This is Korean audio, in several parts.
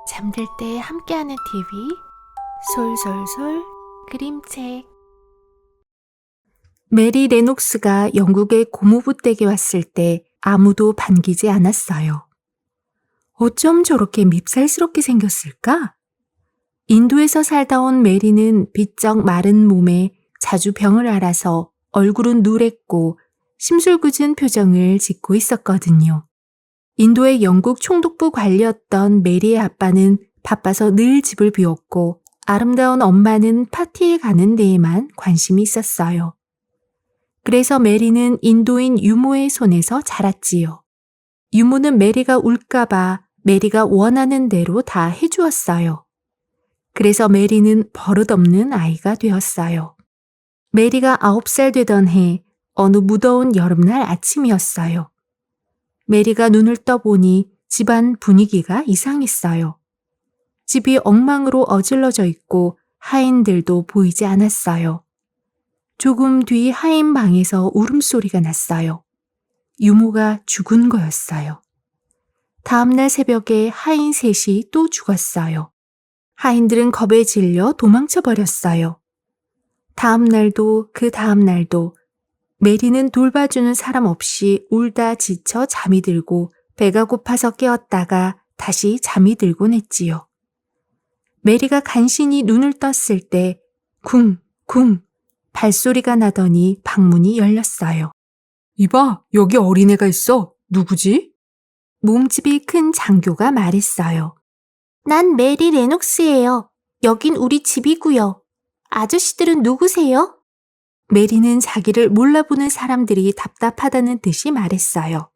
잠들 때 함께하는 TV 솔솔솔 그림책. 메리 레녹스가 영국의 고무부 댁에 왔을 때 아무도 반기지 않았어요. 어쩜 저렇게 밉살스럽게 생겼을까? 인도에서 살다 온 메리는 비쩍 마른 몸에 자주 병을 앓아서 얼굴은 누랬고 심술궂은 표정을 짓고 있었거든요. 인도의 영국 총독부 관리였던 메리의 아빠는 바빠서 늘 집을 비웠고 아름다운 엄마는 파티에 가는 데에만 관심이 있었어요. 그래서 메리는 인도인 유모의 손에서 자랐지요. 유모는 메리가 울까봐 메리가 원하는 대로 다 해주었어요. 그래서 메리는 버릇없는 아이가 되었어요. 메리가 9살 되던 해 어느 무더운 여름날 아침이었어요. 메리가 눈을 떠보니 집안 분위기가 이상했어요. 집이 엉망으로 어질러져 있고 하인들도 보이지 않았어요. 조금 뒤 하인 방에서 울음소리가 났어요. 유모가 죽은 거였어요. 다음날 새벽에 하인 셋이 또 죽었어요. 하인들은 겁에 질려 도망쳐 버렸어요. 다음날도 그 다음날도 메리는 돌봐주는 사람 없이 울다 지쳐 잠이 들고 배가 고파서 깨었다가 다시 잠이 들곤 했지요. 메리가 간신히 눈을 떴을 때 쿵쿵 발소리가 나더니 방문이 열렸어요. 이봐, 여기 어린애가 있어. 누구지? 몸집이 큰 장교가 말했어요. 난 메리 레녹스예요. 여긴 우리 집이고요. 아저씨들은 누구세요? 메리는 자기를 몰라보는 사람들이 답답하다는 듯이 말했어요.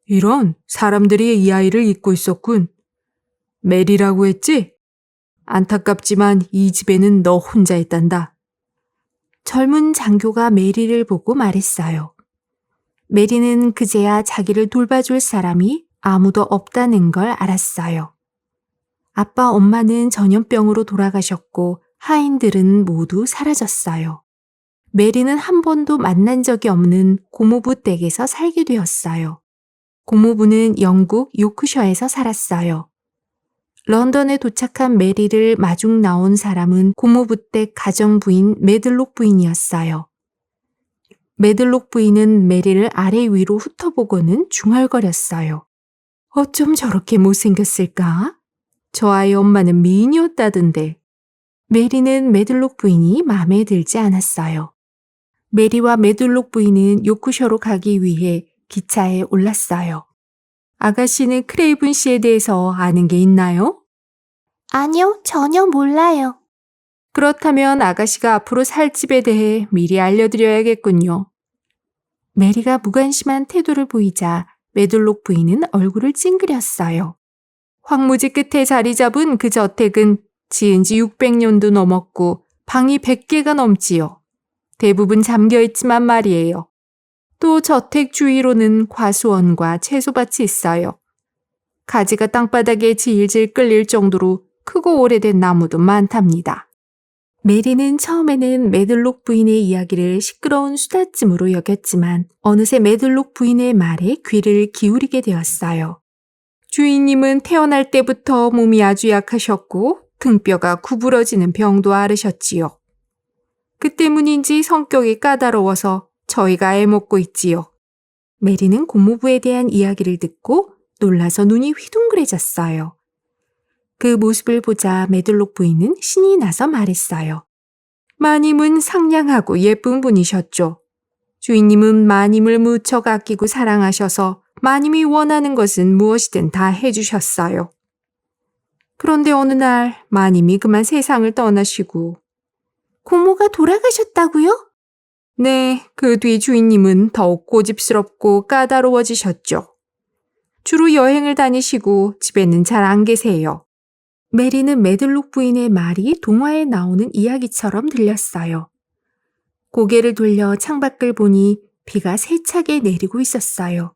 이런, 사람들이 이 아이를 잊고 있었군. 메리라고 했지? 안타깝지만 이 집에는 너 혼자 있단다. 젊은 장교가 메리를 보고 말했어요. 메리는 그제야 자기를 돌봐줄 사람이 아무도 없다는 걸 알았어요. 아빠 엄마는 전염병으로 돌아가셨고 하인들은 모두 사라졌어요. 메리는 한 번도 만난 적이 없는 고모부 댁에서 살게 되었어요. 고모부는 영국 요크셔에서 살았어요. 런던에 도착한 메리를 마중 나온 사람은 고모부 댁 가정부인 매들록 부인이었어요. 매들록 부인은 메리를 아래 위로 훑어보고는 중얼거렸어요. 어쩜 저렇게 못생겼을까? 저 아이 엄마는 미인이었다던데. 메리는 매들록 부인이 마음에 들지 않았어요. 메리와 매들록 부인은 요크셔로 가기 위해 기차에 올랐어요. 아가씨는 크레이븐 씨에 대해서 아는 게 있나요? 아니요, 전혀 몰라요. 그렇다면 아가씨가 앞으로 살 집에 대해 미리 알려드려야겠군요. 메리가 무관심한 태도를 보이자 매들록 부인은 얼굴을 찡그렸어요. 황무지 끝에 자리 잡은 그 저택은 지은 지 600년도 넘었고 방이 100개가 넘지요. 대부분 잠겨있지만 말이에요. 또 저택 주위로는 과수원과 채소밭이 있어요. 가지가 땅바닥에 질질 끌릴 정도로 크고 오래된 나무도 많답니다. 메리는 처음에는 매들록 부인의 이야기를 시끄러운 수다쯤으로 여겼지만 어느새 매들록 부인의 말에 귀를 기울이게 되었어요. 주인님은 태어날 때부터 몸이 아주 약하셨고 등뼈가 구부러지는 병도 앓으셨지요. 그 때문인지 성격이 까다로워서 저희가 애먹고 있지요. 메리는 고모부에 대한 이야기를 듣고 놀라서 눈이 휘둥그레졌어요. 그 모습을 보자 매들록 부인은 신이 나서 말했어요. 마님은 상냥하고 예쁜 분이셨죠. 주인님은 마님을 무척 아끼고 사랑하셔서 마님이 원하는 것은 무엇이든 다 해주셨어요. 그런데 어느 날 마님이 그만 세상을 떠나시고. 고모가 돌아가셨다고요? 네, 그 뒤 주인님은 더욱 고집스럽고 까다로워지셨죠. 주로 여행을 다니시고 집에는 잘 안 계세요. 메리는 매들록 부인의 말이 동화에 나오는 이야기처럼 들렸어요. 고개를 돌려 창밖을 보니 비가 세차게 내리고 있었어요.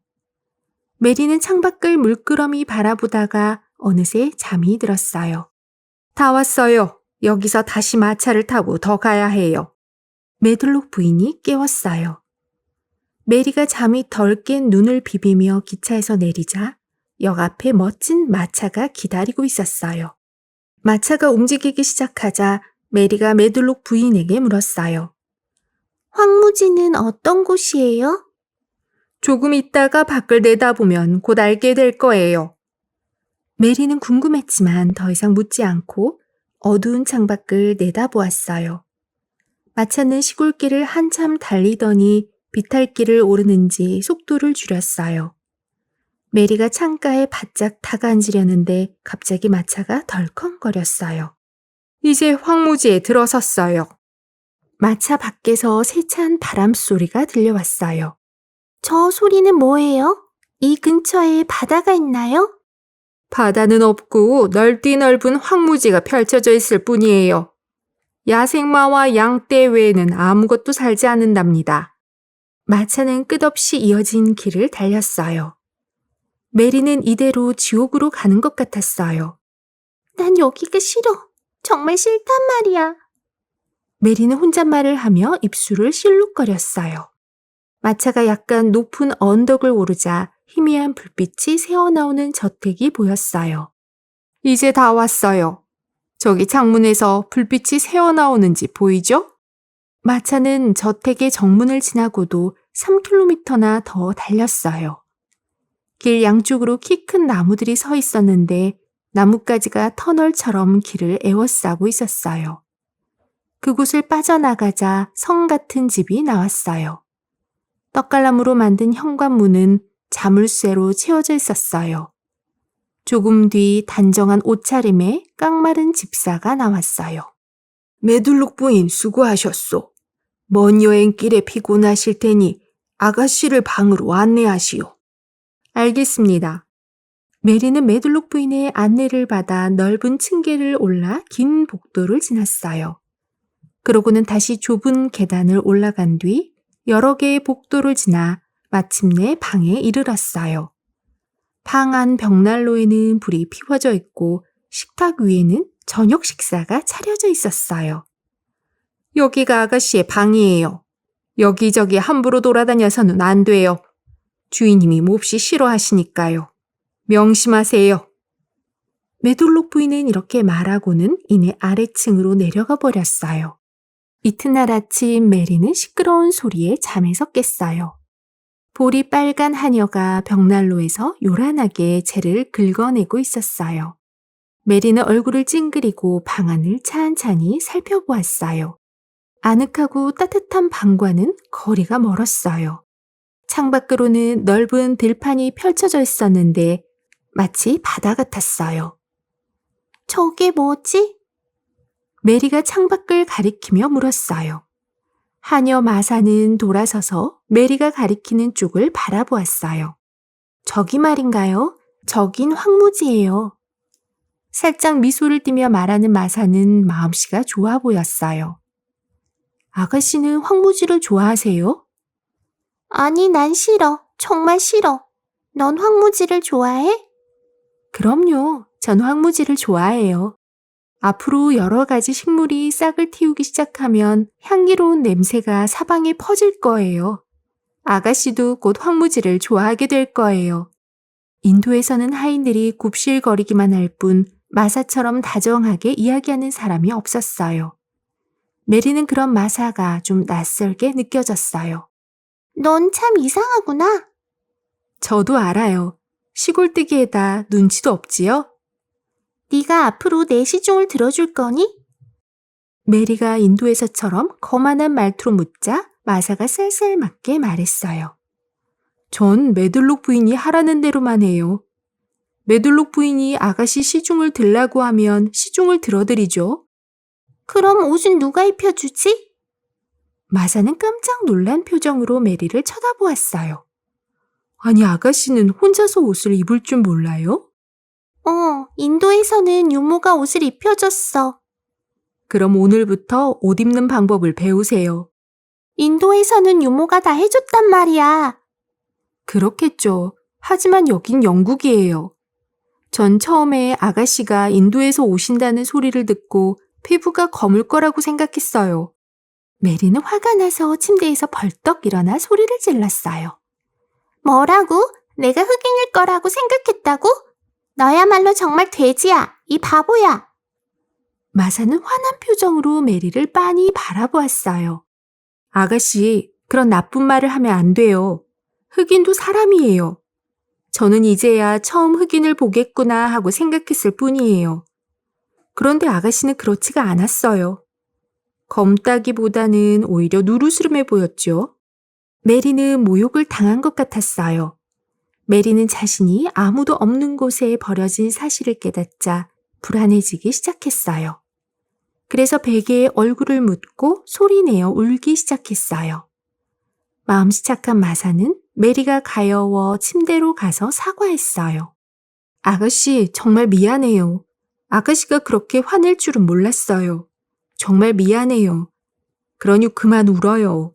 메리는 창밖을 물끄러미 바라보다가 어느새 잠이 들었어요. 다 왔어요. 여기서 다시 마차를 타고 더 가야 해요. 매들록 부인이 깨웠어요. 메리가 잠이 덜 깬 눈을 비비며 기차에서 내리자 역 앞에 멋진 마차가 기다리고 있었어요. 마차가 움직이기 시작하자 메리가 메들록 부인에게 물었어요. 황무지는 어떤 곳이에요? 조금 있다가 밖을 내다보면 곧 알게 될 거예요. 메리는 궁금했지만 더 이상 묻지 않고 어두운 창밖을 내다보았어요. 마차는 시골길을 한참 달리더니 비탈길을 오르는지 속도를 줄였어요. 메리가 창가에 바짝 다가앉으려는데 갑자기 마차가 덜컹거렸어요. 이제 황무지에 들어섰어요. 마차 밖에서 세찬 바람 소리가 들려왔어요. 저 소리는 뭐예요? 이 근처에 바다가 있나요? 바다는 없고 넓은 황무지가 펼쳐져 있을 뿐이에요. 야생마와 양떼 외에는 아무것도 살지 않는답니다. 마차는 끝없이 이어진 길을 달렸어요. 메리는 이대로 지옥으로 가는 것 같았어요. 난 여기가 싫어. 정말 싫단 말이야. 메리는 혼잣말을 하며 입술을 실룩거렸어요. 마차가 약간 높은 언덕을 오르자 희미한 불빛이 새어나오는 저택이 보였어요. 이제 다 왔어요. 저기 창문에서 불빛이 새어나오는지 보이죠? 마차는 저택의 정문을 지나고도 3km나 더 달렸어요. 길 양쪽으로 키 큰 나무들이 서 있었는데 나뭇가지가 터널처럼 길을 에워싸고 있었어요. 그곳을 빠져나가자 성 같은 집이 나왔어요. 떡갈나무로 만든 현관문은 자물쇠로 채워져 있었어요. 조금 뒤 단정한 옷차림에 깡마른 집사가 나왔어요. 메들록 부인 수고하셨소. 먼 여행길에 피곤하실 테니 아가씨를 방으로 안내하시오. 알겠습니다. 메리는 메들록 부인의 안내를 받아 넓은 층계를 올라 긴 복도를 지났어요. 그러고는 다시 좁은 계단을 올라간 뒤 여러 개의 복도를 지나 마침내 방에 이르렀어요. 방 안 벽난로에는 불이 피워져 있고 식탁 위에는 저녁 식사가 차려져 있었어요. 여기가 아가씨의 방이에요. 여기저기 함부로 돌아다녀서는 안 돼요. 주인님이 몹시 싫어하시니까요. 명심하세요. 메돌록 부인은 이렇게 말하고는 이내 아래층으로 내려가 버렸어요. 이튿날 아침 메리는 시끄러운 소리에 잠에서 깼어요. 볼이 빨간 하녀가 벽난로에서 요란하게 재를 긁어내고 있었어요. 메리는 얼굴을 찡그리고 방 안을 찬찬히 살펴보았어요. 아늑하고 따뜻한 방과는 거리가 멀었어요. 창밖으로는 넓은 들판이 펼쳐져 있었는데 마치 바다 같았어요. 저게 뭐지? 메리가 창밖을 가리키며 물었어요. 하녀 마사는 돌아서서 메리가 가리키는 쪽을 바라보았어요. 저기 말인가요? 저긴 황무지예요. 살짝 미소를 띠며 말하는 마사는 마음씨가 좋아 보였어요. 아가씨는 황무지를 좋아하세요? 아니, 난 싫어. 정말 싫어. 넌 황무지를 좋아해? 그럼요. 전 황무지를 좋아해요. 앞으로 여러 가지 식물이 싹을 틔우기 시작하면 향기로운 냄새가 사방에 퍼질 거예요. 아가씨도 곧 황무지를 좋아하게 될 거예요. 인도에서는 하인들이 굽실거리기만 할 뿐 마사처럼 다정하게 이야기하는 사람이 없었어요. 메리는 그런 마사가 좀 낯설게 느껴졌어요. 넌 참 이상하구나. 저도 알아요. 시골뜨기에다 눈치도 없지요? 네가 앞으로 내 시중을 들어줄 거니? 메리가 인도에서처럼 거만한 말투로 묻자 마사가 쌀쌀맞게 말했어요. 전 메들록 부인이 하라는 대로만 해요. 메들록 부인이 아가씨 시중을 들라고 하면 시중을 들어드리죠. 그럼 옷은 누가 입혀주지? 마사는 깜짝 놀란 표정으로 메리를 쳐다보았어요. 아니, 아가씨는 혼자서 옷을 입을 줄 몰라요? 인도에서는 유모가 옷을 입혀줬어. 그럼 오늘부터 옷 입는 방법을 배우세요. 인도에서는 유모가 다 해줬단 말이야. 그렇겠죠. 하지만 여긴 영국이에요. 전 처음에 아가씨가 인도에서 오신다는 소리를 듣고 피부가 검을 거라고 생각했어요. 메리는 화가 나서 침대에서 벌떡 일어나 소리를 질렀어요. 뭐라고? 내가 흑인일 거라고 생각했다고? 너야말로 정말 돼지야, 이 바보야. 마사는 화난 표정으로 메리를 빤히 바라보았어요. 아가씨, 그런 나쁜 말을 하면 안 돼요. 흑인도 사람이에요. 저는 이제야 처음 흑인을 보겠구나 하고 생각했을 뿐이에요. 그런데 아가씨는 그렇지가 않았어요. 검다기보다는 오히려 누르스름해 보였죠. 메리는 모욕을 당한 것 같았어요. 메리는 자신이 아무도 없는 곳에 버려진 사실을 깨닫자 불안해지기 시작했어요. 그래서 베개에 얼굴을 묻고 소리내어 울기 시작했어요. 마음씨 착한 마사는 메리가 가여워 침대로 가서 사과했어요. 아가씨, 정말 미안해요. 아가씨가 그렇게 화낼 줄은 몰랐어요. 정말 미안해요. 그러니 그만 울어요.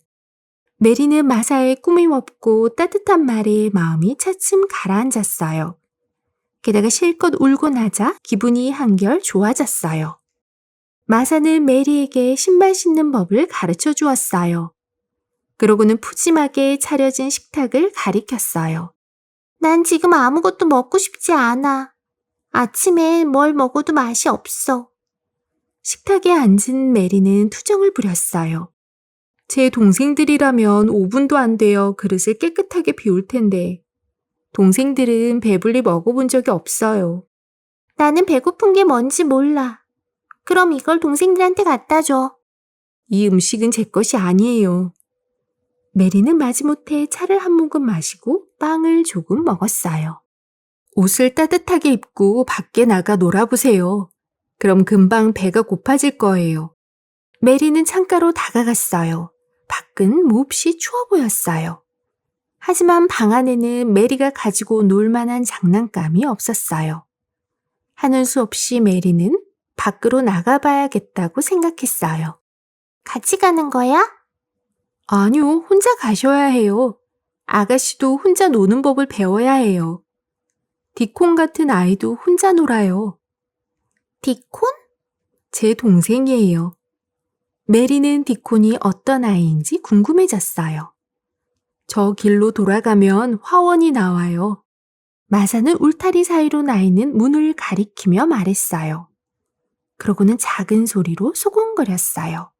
메리는 마사의 꾸밈없고 따뜻한 말에 마음이 차츰 가라앉았어요. 게다가 실컷 울고 나자 기분이 한결 좋아졌어요. 마사는 메리에게 신발 신는 법을 가르쳐 주었어요. 그러고는 푸짐하게 차려진 식탁을 가리켰어요. 난 지금 아무것도 먹고 싶지 않아. 아침에 뭘 먹어도 맛이 없어. 식탁에 앉은 메리는 투정을 부렸어요. 제 동생들이라면 5분도 안 되어 그릇을 깨끗하게 비울 텐데 동생들은 배불리 먹어본 적이 없어요. 나는 배고픈 게 뭔지 몰라. 그럼 이걸 동생들한테 갖다 줘. 이 음식은 제 것이 아니에요. 메리는 마지못해 차를 한 모금 마시고 빵을 조금 먹었어요. 옷을 따뜻하게 입고 밖에 나가 놀아보세요. 그럼 금방 배가 고파질 거예요. 메리는 창가로 다가갔어요. 밖은 몹시 추워 보였어요. 하지만 방 안에는 메리가 가지고 놀 만한 장난감이 없었어요. 하는 수 없이 메리는 밖으로 나가봐야겠다고 생각했어요. 같이 가는 거야? 아니요, 혼자 가셔야 해요. 아가씨도 혼자 노는 법을 배워야 해요. 디콘 같은 아이도 혼자 놀아요. 디콘? 제 동생이에요. 메리는 디콘이 어떤 아이인지 궁금해졌어요. 저 길로 돌아가면 화원이 나와요. 마사는 울타리 사이로 나 있는 문을 가리키며 말했어요. 그러고는 작은 소리로 소곤거렸어요.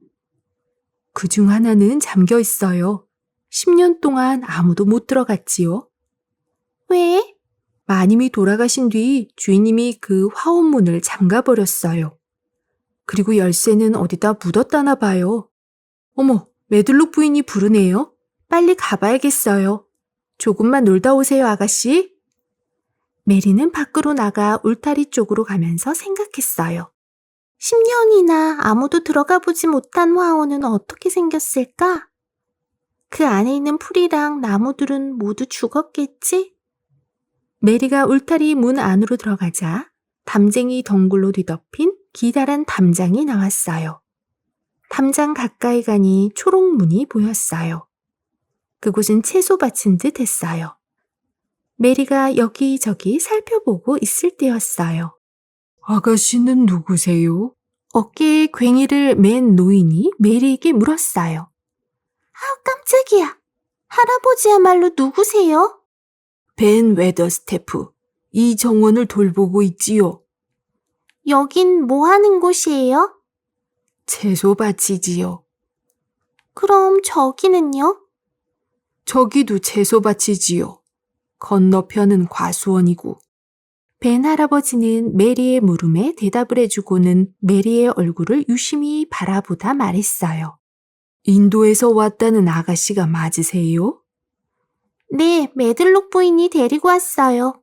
그중 하나는 잠겨 있어요. 10년 동안 아무도 못 들어갔지요. 왜? 마님이 돌아가신 뒤 주인님이 그 화원문을 잠가버렸어요. 그리고 열쇠는 어디다 묻었다나 봐요. 어머, 메들록 부인이 부르네요. 빨리 가봐야겠어요. 조금만 놀다 오세요, 아가씨. 메리는 밖으로 나가 울타리 쪽으로 가면서 생각했어요. 10년이나 아무도 들어가 보지 못한 화원은 어떻게 생겼을까? 그 안에 있는 풀이랑 나무들은 모두 죽었겠지? 메리가 울타리 문 안으로 들어가자 담쟁이 덩굴로 뒤덮인 기다란 담장이 나왔어요. 담장 가까이 가니 초록문이 보였어요. 그곳은 채소밭인 듯 했어요. 메리가 여기저기 살펴보고 있을 때였어요. 아가씨는 누구세요? 어깨에 괭이를 맨 노인이 메리에게 물었어요. 깜짝이야. 할아버지야말로 누구세요? 벤 웨더스태프, 이 정원을 돌보고 있지요. 여긴 뭐 하는 곳이에요? 채소밭이지요. 그럼 저기는요? 저기도 채소밭이지요. 건너편은 과수원이고. 벤 할아버지는 메리의 물음에 대답을 해주고는 메리의 얼굴을 유심히 바라보다 말했어요. 인도에서 왔다는 아가씨가 맞으세요? 네, 메들록 부인이 데리고 왔어요.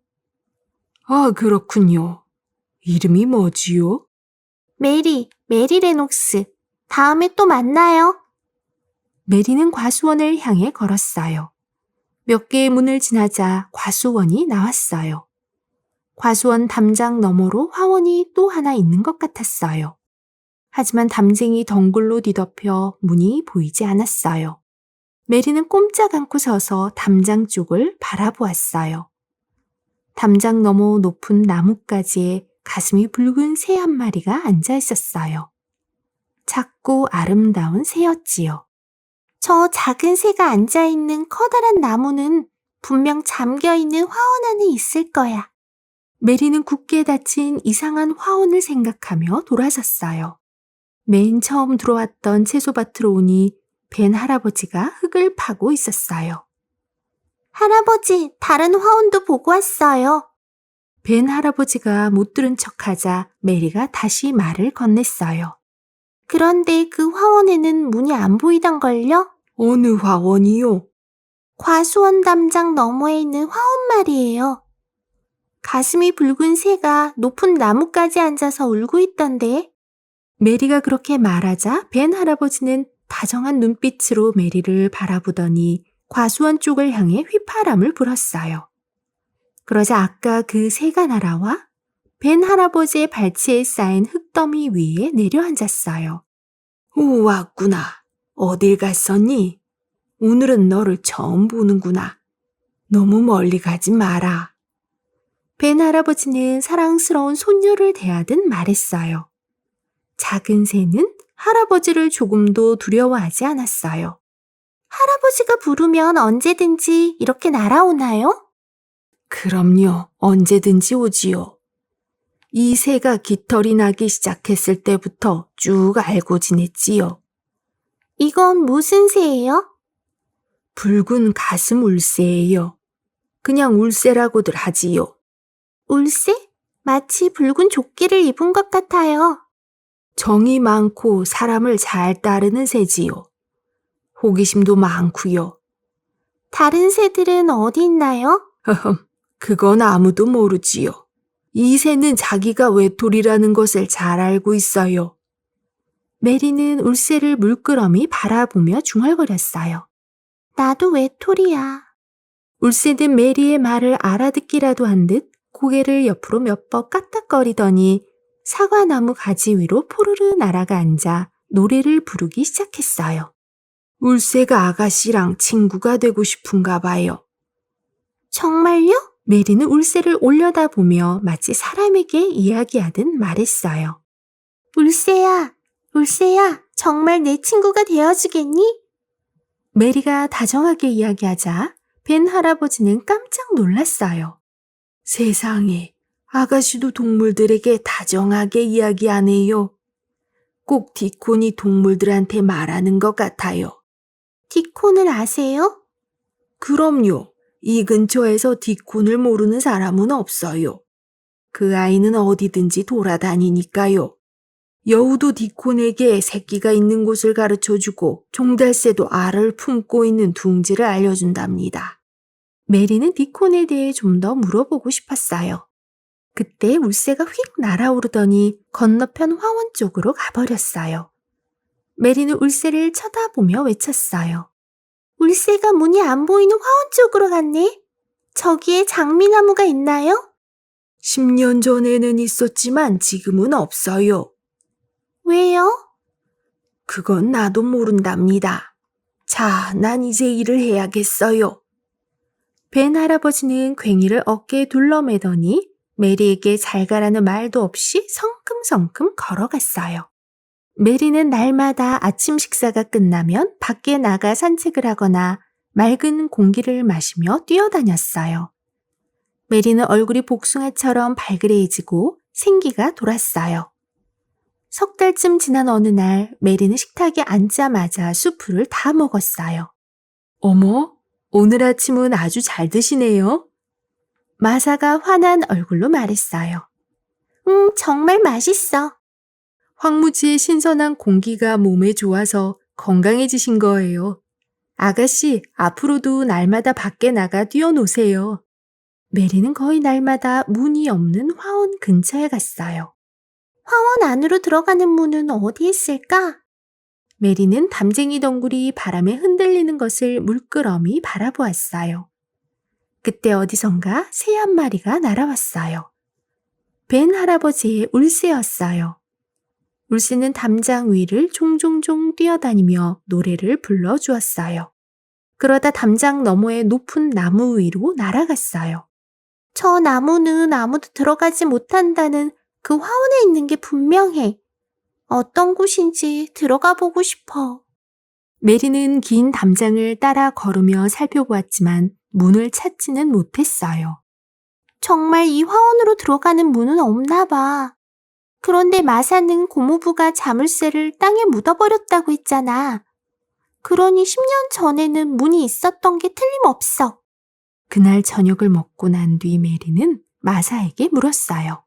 아, 그렇군요. 이름이 뭐지요? 메리 레녹스. 다음에 또 만나요. 메리는 과수원을 향해 걸었어요. 몇 개의 문을 지나자 과수원이 나왔어요. 과수원 담장 너머로 화원이 또 하나 있는 것 같았어요. 하지만 담쟁이 덩굴로 뒤덮여 문이 보이지 않았어요. 메리는 꼼짝 않고 서서 담장 쪽을 바라보았어요. 담장 너머 높은 나뭇가지에 가슴이 붉은 새 한 마리가 앉아 있었어요. 작고 아름다운 새였지요. 저 작은 새가 앉아있는 커다란 나무는 분명 잠겨있는 화원 안에 있을 거야. 메리는 굳게 닫힌 이상한 화원을 생각하며 돌아섰어요. 맨 처음 들어왔던 채소밭으로 오니 벤 할아버지가 흙을 파고 있었어요. 할아버지, 다른 화원도 보고 왔어요. 벤 할아버지가 못 들은 척하자 메리가 다시 말을 건넸어요. 그런데 그 화원에는 문이 안 보이던걸요? 어느 화원이요? 과수원 담장 너머에 있는 화원 말이에요. 가슴이 붉은 새가 높은 나무까지 앉아서 울고 있던데. 메리가 그렇게 말하자 벤 할아버지는 다정한 눈빛으로 메리를 바라보더니 과수원 쪽을 향해 휘파람을 불었어요. 그러자 아까 그 새가 날아와 벤 할아버지의 발치에 쌓인 흙더미 위에 내려앉았어요. 오, 왔구나. 어딜 갔었니? 오늘은 너를 처음 보는구나. 너무 멀리 가지 마라. 벤 할아버지는 사랑스러운 손녀를 대하듯 말했어요. 작은 새는 할아버지를 조금도 두려워하지 않았어요. 할아버지가 부르면 언제든지 이렇게 날아오나요? 그럼요. 언제든지 오지요. 이 새가 깃털이 나기 시작했을 때부터 쭉 알고 지냈지요. 이건 무슨 새예요? 붉은 가슴 울새예요. 그냥 울새라고들 하지요. 울새? 마치 붉은 조끼를 입은 것 같아요. 정이 많고 사람을 잘 따르는 새지요. 호기심도 많고요. 다른 새들은 어디 있나요? 그건 아무도 모르지요. 이 새는 자기가 외톨이라는 것을 잘 알고 있어요. 메리는 울새를 물끄러미 바라보며 중얼거렸어요. 나도 외톨이야. 울새는 메리의 말을 알아듣기라도 한 듯 고개를 옆으로 몇 번 까딱거리더니 사과나무 가지 위로 포르르 날아가 앉아 노래를 부르기 시작했어요. 울새가 아가씨랑 친구가 되고 싶은가 봐요. 정말요? 메리는 울새를 올려다보며 마치 사람에게 이야기하듯 말했어요. 울새야, 울새야, 정말 내 친구가 되어주겠니? 메리가 다정하게 이야기하자 벤 할아버지는 깜짝 놀랐어요. 세상에, 아가씨도 동물들에게 다정하게 이야기하네요. 꼭 디콘이 동물들한테 말하는 것 같아요. 디콘을 아세요? 그럼요. 이 근처에서 디콘을 모르는 사람은 없어요. 그 아이는 어디든지 돌아다니니까요. 여우도 디콘에게 새끼가 있는 곳을 가르쳐주고 종달새도 알을 품고 있는 둥지를 알려준답니다. 메리는 디콘에 대해 좀 더 물어보고 싶었어요. 그때 울새가 휙 날아오르더니 건너편 화원 쪽으로 가버렸어요. 메리는 울새를 쳐다보며 외쳤어요. 울새가 문이 안 보이는 화원 쪽으로 갔네. 저기에 장미나무가 있나요? 10년 전에는 있었지만 지금은 없어요. 왜요? 그건 나도 모른답니다. 자, 난 이제 일을 해야겠어요. 벤 할아버지는 괭이를 어깨에 둘러매더니 메리에게 잘 가라는 말도 없이 성큼성큼 걸어갔어요. 메리는 날마다 아침 식사가 끝나면 밖에 나가 산책을 하거나 맑은 공기를 마시며 뛰어다녔어요. 메리는 얼굴이 복숭아처럼 발그레해지고 생기가 돌았어요. 석 달쯤 지난 어느 날 메리는 식탁에 앉자마자 수프를 다 먹었어요. 어머, 오늘 아침은 아주 잘 드시네요. 마사가 환한 얼굴로 말했어요. 정말 맛있어. 황무지의 신선한 공기가 몸에 좋아서 건강해지신 거예요. 아가씨, 앞으로도 날마다 밖에 나가 뛰어노세요. 메리는 거의 날마다 문이 없는 화원 근처에 갔어요. 화원 안으로 들어가는 문은 어디에 있을까? 메리는 담쟁이 덩굴이 바람에 흔들리는 것을 물끄러미 바라보았어요. 그때 어디선가 새 한 마리가 날아왔어요. 벤 할아버지의 울새였어요. 울새는 담장 위를 종종종 뛰어다니며 노래를 불러주었어요. 그러다 담장 너머의 높은 나무 위로 날아갔어요. 저 나무는 아무도 들어가지 못한다는 그 화원에 있는 게 분명해. 어떤 곳인지 들어가 보고 싶어. 메리는 긴 담장을 따라 걸으며 살펴보았지만 문을 찾지는 못했어요. 정말 이 화원으로 들어가는 문은 없나 봐. 그런데 마사는 고모부가 자물쇠를 땅에 묻어버렸다고 했잖아. 그러니 10년 전에는 문이 있었던 게 틀림없어. 그날 저녁을 먹고 난 뒤 메리는 마사에게 물었어요.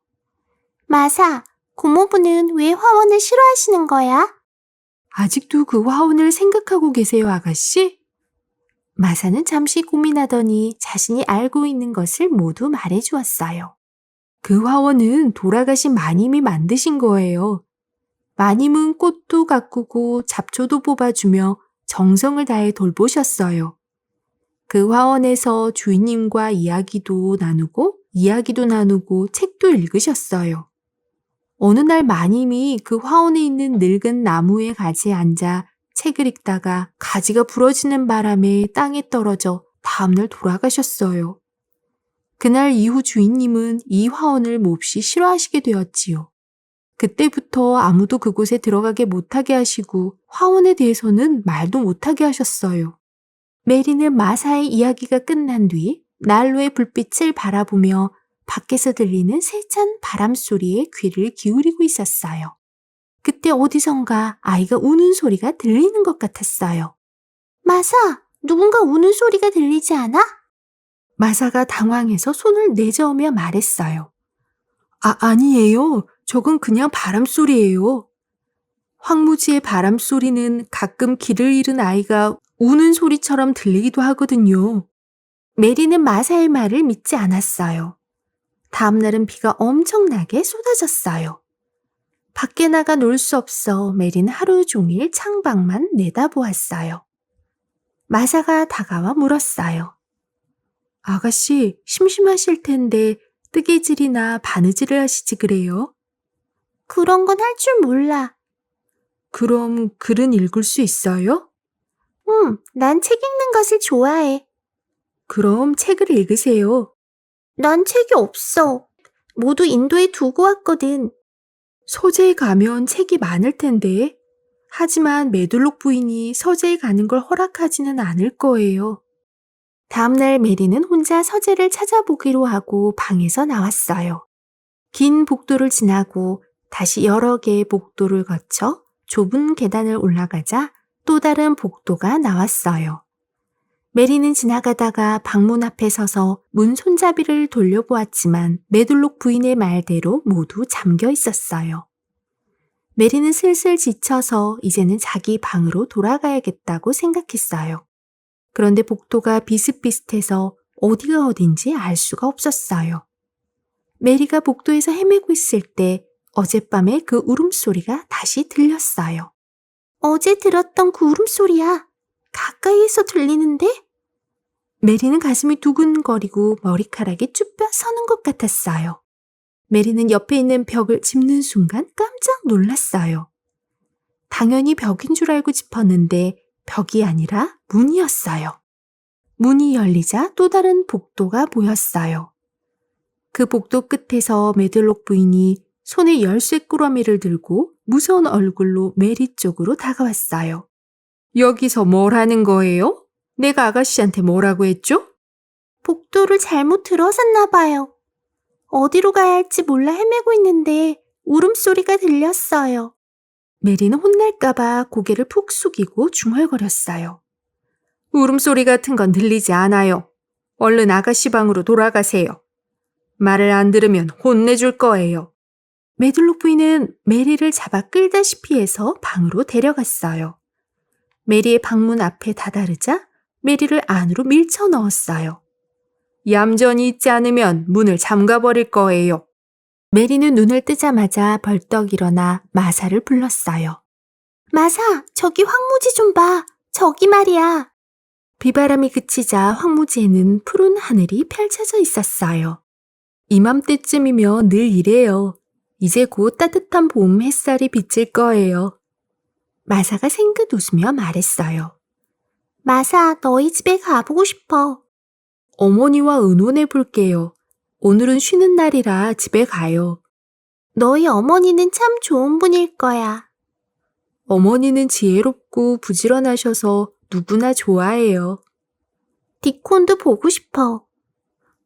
마사, 고모부는 왜 화원을 싫어하시는 거야? 아직도 그 화원을 생각하고 계세요, 아가씨? 마사는 잠시 고민하더니 자신이 알고 있는 것을 모두 말해 주었어요. 그 화원은 돌아가신 마님이 만드신 거예요. 마님은 꽃도 가꾸고 잡초도 뽑아주며 정성을 다해 돌보셨어요. 그 화원에서 주인님과 이야기도 나누고 책도 읽으셨어요. 어느 날 마님이 그 화원에 있는 늙은 나무의 가지에 앉아 책을 읽다가 가지가 부러지는 바람에 땅에 떨어져 다음날 돌아가셨어요. 그날 이후 주인님은 이 화원을 몹시 싫어하시게 되었지요. 그때부터 아무도 그곳에 들어가게 못하게 하시고 화원에 대해서는 말도 못하게 하셨어요. 메리는 마사의 이야기가 끝난 뒤 난로의 불빛을 바라보며 밖에서 들리는 세찬 바람 소리에 귀를 기울이고 있었어요. 그때 어디선가 아이가 우는 소리가 들리는 것 같았어요. 마사, 누군가 우는 소리가 들리지 않아? 마사가 당황해서 손을 내저으며 말했어요. 아니에요. 저건 그냥 바람소리예요. 황무지의 바람소리는 가끔 길을 잃은 아이가 우는 소리처럼 들리기도 하거든요. 메리는 마사의 말을 믿지 않았어요. 다음 날은 비가 엄청나게 쏟아졌어요. 밖에 나가 놀 수 없어 메리는 하루 종일 창밖만 내다보았어요. 마사가 다가와 물었어요. 아가씨, 심심하실 텐데 뜨개질이나 바느질을 하시지 그래요? 그런 건 할 줄 몰라. 그럼 글은 읽을 수 있어요? 난 책 읽는 것을 좋아해. 그럼 책을 읽으세요. 난 책이 없어. 모두 인도에 두고 왔거든. 서재에 가면 책이 많을 텐데. 하지만 메들록 부인이 서재에 가는 걸 허락하지는 않을 거예요. 다음날 메리는 혼자 서재를 찾아보기로 하고 방에서 나왔어요. 긴 복도를 지나고 다시 여러 개의 복도를 거쳐 좁은 계단을 올라가자 또 다른 복도가 나왔어요. 메리는 지나가다가 방문 앞에 서서 문 손잡이를 돌려보았지만 메들록 부인의 말대로 모두 잠겨 있었어요. 메리는 슬슬 지쳐서 이제는 자기 방으로 돌아가야겠다고 생각했어요. 그런데 복도가 비슷비슷해서 어디가 어딘지 알 수가 없었어요. 메리가 복도에서 헤매고 있을 때 어젯밤에 그 울음소리가 다시 들렸어요. 어제 들었던 그 울음소리야. 가까이에서 들리는데? 메리는 가슴이 두근거리고 머리카락이 쭈뼛 서는 것 같았어요. 메리는 옆에 있는 벽을 짚는 순간 깜짝 놀랐어요. 당연히 벽인 줄 알고 짚었는데 벽이 아니라 문이었어요. 문이 열리자 또 다른 복도가 보였어요. 그 복도 끝에서 메들록 부인이 손에 열쇠 꾸러미를 들고 무서운 얼굴로 메리 쪽으로 다가왔어요. 여기서 뭘 하는 거예요? 내가 아가씨한테 뭐라고 했죠? 복도를 잘못 들어섰나 봐요. 어디로 가야 할지 몰라 헤매고 있는데 울음소리가 들렸어요. 메리는 혼날까봐 고개를 푹 숙이고 중얼거렸어요. 울음소리 같은 건 들리지 않아요. 얼른 아가씨 방으로 돌아가세요. 말을 안 들으면 혼내줄 거예요. 메들록 부인은 메리를 잡아 끌다시피 해서 방으로 데려갔어요. 메리의 방문 앞에 다다르자 메리를 안으로 밀쳐 넣었어요. 얌전히 있지 않으면 문을 잠가버릴 거예요. 메리는 눈을 뜨자마자 벌떡 일어나 마사를 불렀어요. 마사, 저기 황무지 좀 봐. 저기 말이야. 비바람이 그치자 황무지에는 푸른 하늘이 펼쳐져 있었어요. 이맘때쯤이면 늘 이래요. 이제 곧 따뜻한 봄 햇살이 비칠 거예요. 마사가 생긋 웃으며 말했어요. 마사, 너희 집에 가보고 싶어. 어머니와 의논해 볼게요. 오늘은 쉬는 날이라 집에 가요. 너희 어머니는 참 좋은 분일 거야. 어머니는 지혜롭고 부지런하셔서 누구나 좋아해요. 디콘도 보고 싶어.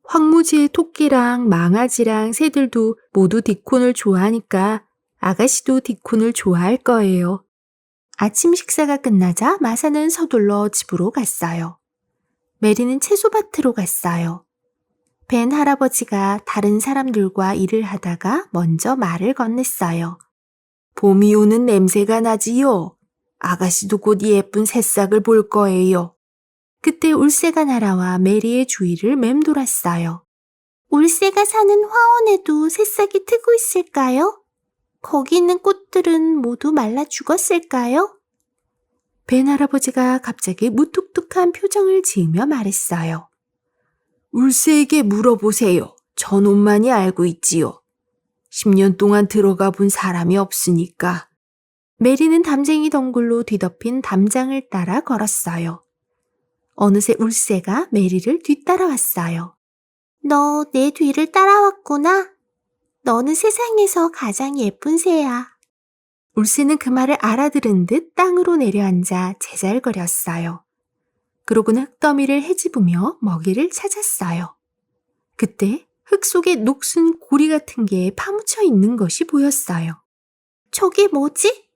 황무지의 토끼랑 망아지랑 새들도 모두 디콘을 좋아하니까 아가씨도 디콘을 좋아할 거예요. 아침 식사가 끝나자 마사는 서둘러 집으로 갔어요. 메리는 채소밭으로 갔어요. 벤 할아버지가 다른 사람들과 일을 하다가 먼저 말을 건넸어요. 봄이 오는 냄새가 나지요. 아가씨도 곧 예쁜 새싹을 볼 거예요. 그때 울새가 날아와 메리의 주위를 맴돌았어요. 울새가 사는 화원에도 새싹이 트고 있을까요? 거기 있는 꽃들은 모두 말라 죽었을까요? 벤 할아버지가 갑자기 무뚝뚝한 표정을 지으며 말했어요. 울새에게 물어보세요. 저놈만이 알고 있지요. 10년 동안 들어가 본 사람이 없으니까. 메리는 담쟁이 덩굴로 뒤덮인 담장을 따라 걸었어요. 어느새 울새가 메리를 뒤따라왔어요. 너 내 뒤를 따라왔구나. 너는 세상에서 가장 예쁜 새야. 울새는 그 말을 알아들은 듯 땅으로 내려앉아 제잘거렸어요. 그러고는 흙더미를 헤집으며 먹이를 찾았어요. 그때 흙 속에 녹슨 고리 같은 게 파묻혀 있는 것이 보였어요. 저게 뭐지?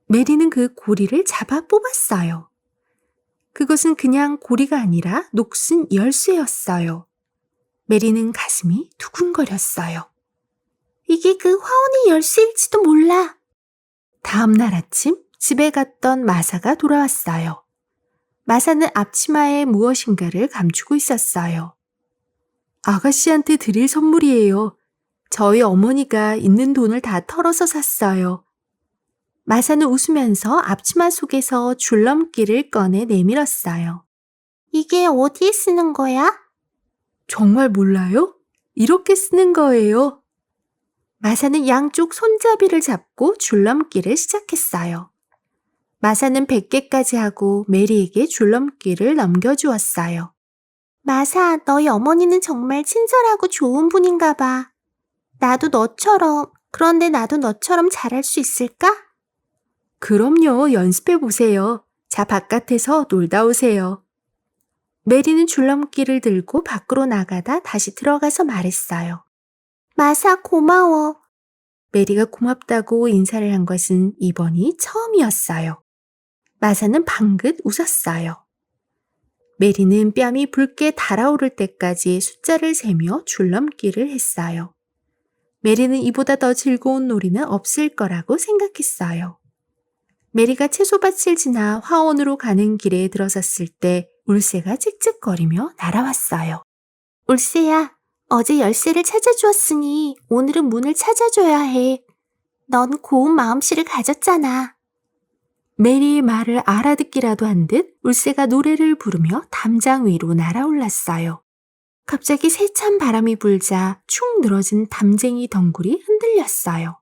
메리는 그 고리를 잡아 뽑았어요. 그것은 그냥 고리가 아니라 녹슨 열쇠였어요. 메리는 가슴이 두근거렸어요. 이게 그 화원의 열쇠일지도 몰라. 다음 날 아침 집에 갔던 마사가 돌아왔어요. 마사는 앞치마에 무엇인가를 감추고 있었어요. 아가씨한테 드릴 선물이에요. 저희 어머니가 있는 돈을 다 털어서 샀어요. 마사는 웃으면서 앞치마 속에서 줄넘기를 꺼내 내밀었어요. 이게 어디에 쓰는 거야? 정말 몰라요? 이렇게 쓰는 거예요. 마사는 양쪽 손잡이를 잡고 줄넘기를 시작했어요. 마사는 100개까지 하고 메리에게 줄넘기를 넘겨주었어요. 마사, 너희 어머니는 정말 친절하고 좋은 분인가 봐. 그런데 나도 너처럼 잘할 수 있을까? 그럼요, 연습해 보세요. 자, 바깥에서 놀다 오세요. 메리는 줄넘기를 들고 밖으로 나가다 다시 들어가서 말했어요. 마사, 고마워. 메리가 고맙다고 인사를 한 것은 이번이 처음이었어요. 마사는 방긋 웃었어요. 메리는 뺨이 붉게 달아오를 때까지 숫자를 세며 줄넘기를 했어요. 메리는 이보다 더 즐거운 놀이는 없을 거라고 생각했어요. 메리가 채소밭을 지나 화원으로 가는 길에 들어섰을 때 울새가 짹짹거리며 날아왔어요. 울새야, 어제 열쇠를 찾아주었으니 오늘은 문을 찾아줘야 해. 넌 고운 마음씨를 가졌잖아. 메리의 말을 알아듣기라도 한 듯 울새가 노래를 부르며 담장 위로 날아올랐어요. 갑자기 세찬 바람이 불자 축 늘어진 담쟁이 덩굴이 흔들렸어요.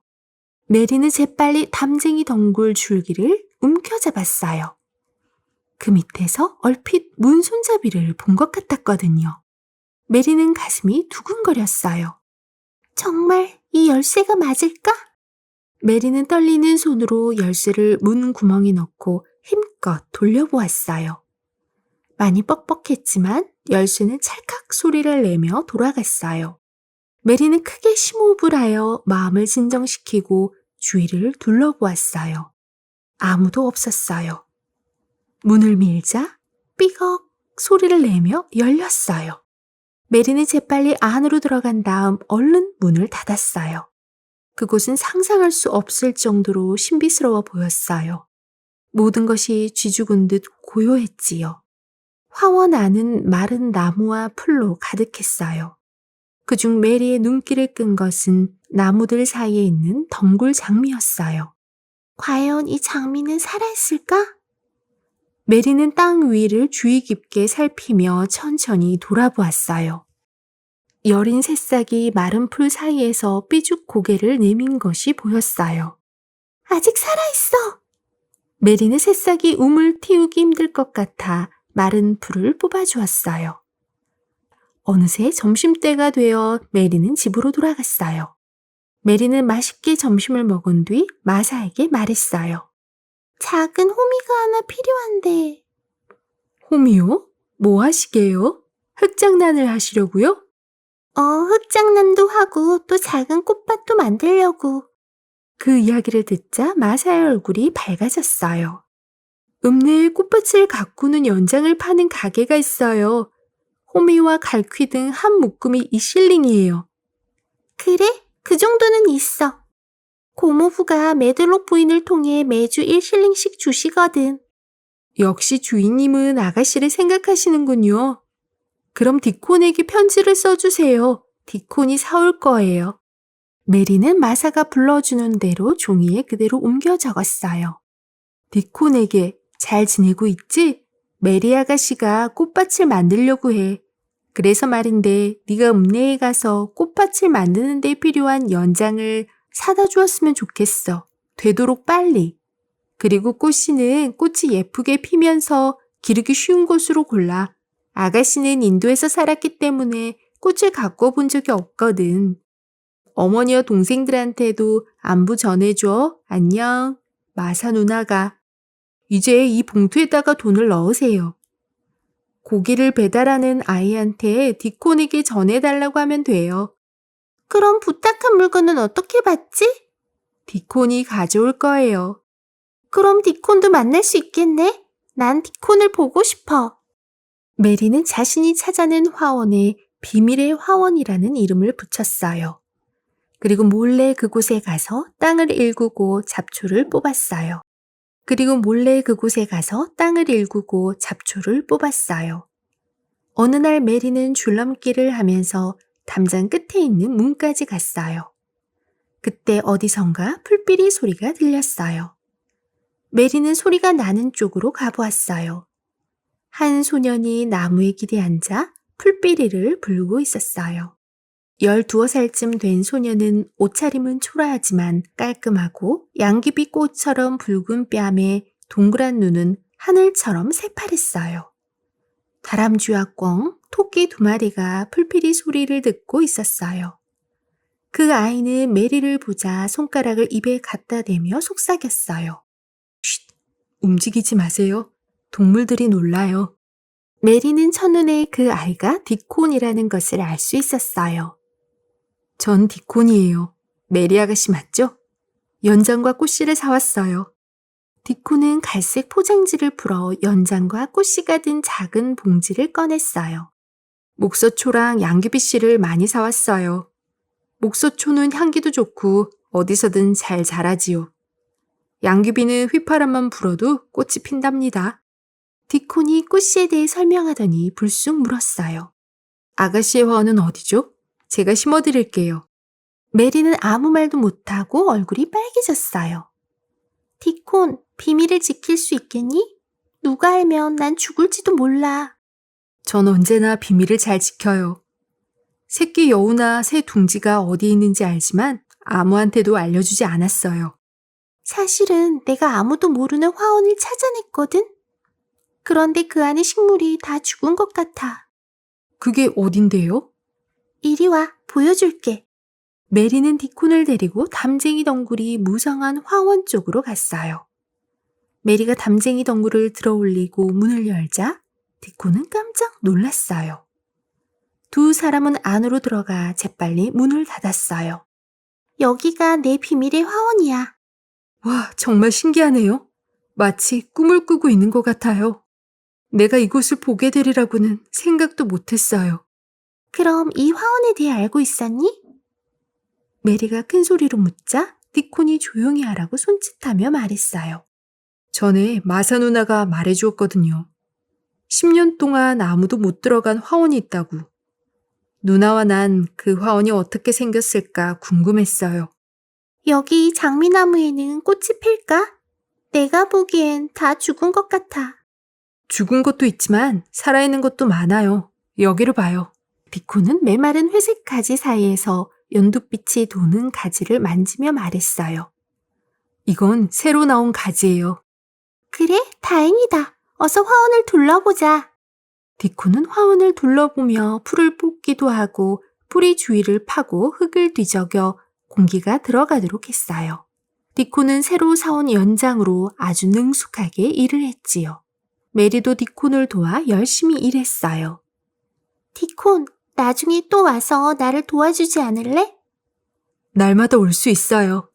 메리는 재빨리 담쟁이 덩굴 줄기를 움켜잡았어요. 그 밑에서 얼핏 문 손잡이를 본 것 같았거든요. 메리는 가슴이 두근거렸어요. 정말 이 열쇠가 맞을까? 메리는 떨리는 손으로 열쇠를 문 구멍에 넣고 힘껏 돌려보았어요. 많이 뻑뻑했지만 열쇠는 찰칵 소리를 내며 돌아갔어요. 메리는 크게 심호흡을 하여 마음을 진정시키고 주위를 둘러보았어요. 아무도 없었어요. 문을 밀자 삐걱 소리를 내며 열렸어요. 메리는 재빨리 안으로 들어간 다음 얼른 문을 닫았어요. 그곳은 상상할 수 없을 정도로 신비스러워 보였어요. 모든 것이 쥐죽은 듯 고요했지요. 화원 안은 마른 나무와 풀로 가득했어요. 그중 메리의 눈길을 끈 것은 나무들 사이에 있는 덩굴 장미였어요. 과연 이 장미는 살아있을까? 메리는 땅 위를 주의 깊게 살피며 천천히 돌아보았어요. 여린 새싹이 마른 풀 사이에서 삐죽 고개를 내민 것이 보였어요. 아직 살아있어. 메리는 새싹이 움을 틔우기 힘들 것 같아 마른 풀을 뽑아주었어요. 어느새 점심때가 되어 메리는 집으로 돌아갔어요. 메리는 맛있게 점심을 먹은 뒤 마사에게 말했어요. 작은 호미가 하나 필요한데. 홈이요? 뭐 하시게요? 흙장난을 하시려고요? 흙장난도 하고 또 작은 꽃밭도 만들려고. 그 이야기를 듣자 마사의 얼굴이 밝아졌어요. 읍내에 꽃밭을 가꾸는 연장을 파는 가게가 있어요. 호미와 갈퀴 등 한 묶음이 2실링이에요. 그래? 그 정도는 있어. 고모부가 매들록 부인을 통해 매주 1실링씩 주시거든. 역시 주인님은 아가씨를 생각하시는군요. 그럼 디콘에게 편지를 써주세요. 디콘이 사올 거예요. 메리는 마사가 불러주는 대로 종이에 그대로 옮겨 적었어요. 디콘에게 잘 지내고 있지? 메리 아가씨가 꽃밭을 만들려고 해. 그래서 말인데 네가 읍내에 가서 꽃밭을 만드는 데 필요한 연장을 사다 주었으면 좋겠어. 되도록 빨리. 그리고 꽃씨는 꽃이 예쁘게 피면서 기르기 쉬운 곳으로 골라. 아가씨는 인도에서 살았기 때문에 꽃을 가꾸어 본 적이 없거든. 어머니와 동생들한테도 안부 전해줘. 안녕. 마사 누나가. 이제 이 봉투에다가 돈을 넣으세요. 고기를 배달하는 아이한테 디콘에게 전해달라고 하면 돼요. 그럼 부탁한 물건은 어떻게 받지? 디콘이 가져올 거예요. 그럼 디콘도 만날 수 있겠네? 난 디콘을 보고 싶어. 메리는 자신이 찾아낸 화원에 비밀의 화원이라는 이름을 붙였어요. 그리고 몰래 그곳에 가서 땅을 일구고 잡초를 뽑았어요. 어느 날 메리는 줄넘기를 하면서 담장 끝에 있는 문까지 갔어요. 그때 어디선가 풀비리 소리가 들렸어요. 메리는 소리가 나는 쪽으로 가보았어요. 한 소년이 나무에 기대 앉아 풀비리를 불고 있었어요. 12살쯤 된 소년은 옷차림은 초라하지만 깔끔하고 양귀비 꽃처럼 붉은 뺨에 동그란 눈은 하늘처럼 새파랬어요. 다람쥐와 꿩, 토끼 2마리가 풀피리 소리를 듣고 있었어요. 그 아이는 메리를 보자 손가락을 입에 갖다 대며 속삭였어요. 쉿! 움직이지 마세요. 동물들이 놀라요. 메리는 첫눈에 그 아이가 디콘이라는 것을 알 수 있었어요. 전 디콘이에요. 메리 아가씨 맞죠? 연장과 꽃씨를 사왔어요. 디콘은 갈색 포장지를 풀어 연장과 꽃씨가 든 작은 봉지를 꺼냈어요. 목서초랑 양귀비씨를 많이 사왔어요. 목서초는 향기도 좋고 어디서든 잘 자라지요. 양귀비는 휘파람만 불어도 꽃이 핀답니다. 디콘이 꽃씨에 대해 설명하더니 불쑥 물었어요. 아가씨의 화원은 어디죠? 제가 심어드릴게요. 메리는 아무 말도 못하고 얼굴이 빨개졌어요. 디콘, 비밀을 지킬 수 있겠니? 누가 알면 난 죽을지도 몰라. 전 언제나 비밀을 잘 지켜요. 새끼 여우나 새 둥지가 어디 있는지 알지만 아무한테도 알려주지 않았어요. 사실은 내가 아무도 모르는 화원을 찾아냈거든? 그런데 그 안에 식물이 다 죽은 것 같아. 그게 어딘데요? 이리 와, 보여줄게. 메리는 디콘을 데리고 담쟁이 덩굴이 무성한 화원 쪽으로 갔어요. 메리가 담쟁이 덩굴을 들어올리고 문을 열자 디콘은 깜짝 놀랐어요. 두 사람은 안으로 들어가 재빨리 문을 닫았어요. 여기가 내 비밀의 화원이야. 와, 정말 신기하네요. 마치 꿈을 꾸고 있는 것 같아요. 내가 이곳을 보게 되리라고는 생각도 못했어요. 그럼 이 화원에 대해 알고 있었니? 메리가 큰 소리로 묻자 디콘이 조용히 하라고 손짓하며 말했어요. 전에 마사 누나가 말해주었거든요. 10년 동안 아무도 못 들어간 화원이 있다고. 누나와 난 그 화원이 어떻게 생겼을까 궁금했어요. 여기 장미나무에는 꽃이 필까? 내가 보기엔 다 죽은 것 같아. 죽은 것도 있지만 살아있는 것도 많아요. 여기를 봐요. 디콘은 메마른 회색 가지 사이에서 연두빛이 도는 가지를 만지며 말했어요. 이건 새로 나온 가지예요. 그래? 다행이다. 어서 화원을 둘러보자. 디콘은 화원을 둘러보며 풀을 뽑기도 하고 뿌리 주위를 파고 흙을 뒤적여 공기가 들어가도록 했어요. 디콘은 새로 사온 연장으로 아주 능숙하게 일을 했지요. 메리도 디콘을 도와 열심히 일했어요. 디콘, 나중에 또 와서 나를 도와주지 않을래? 날마다 올 수 있어요.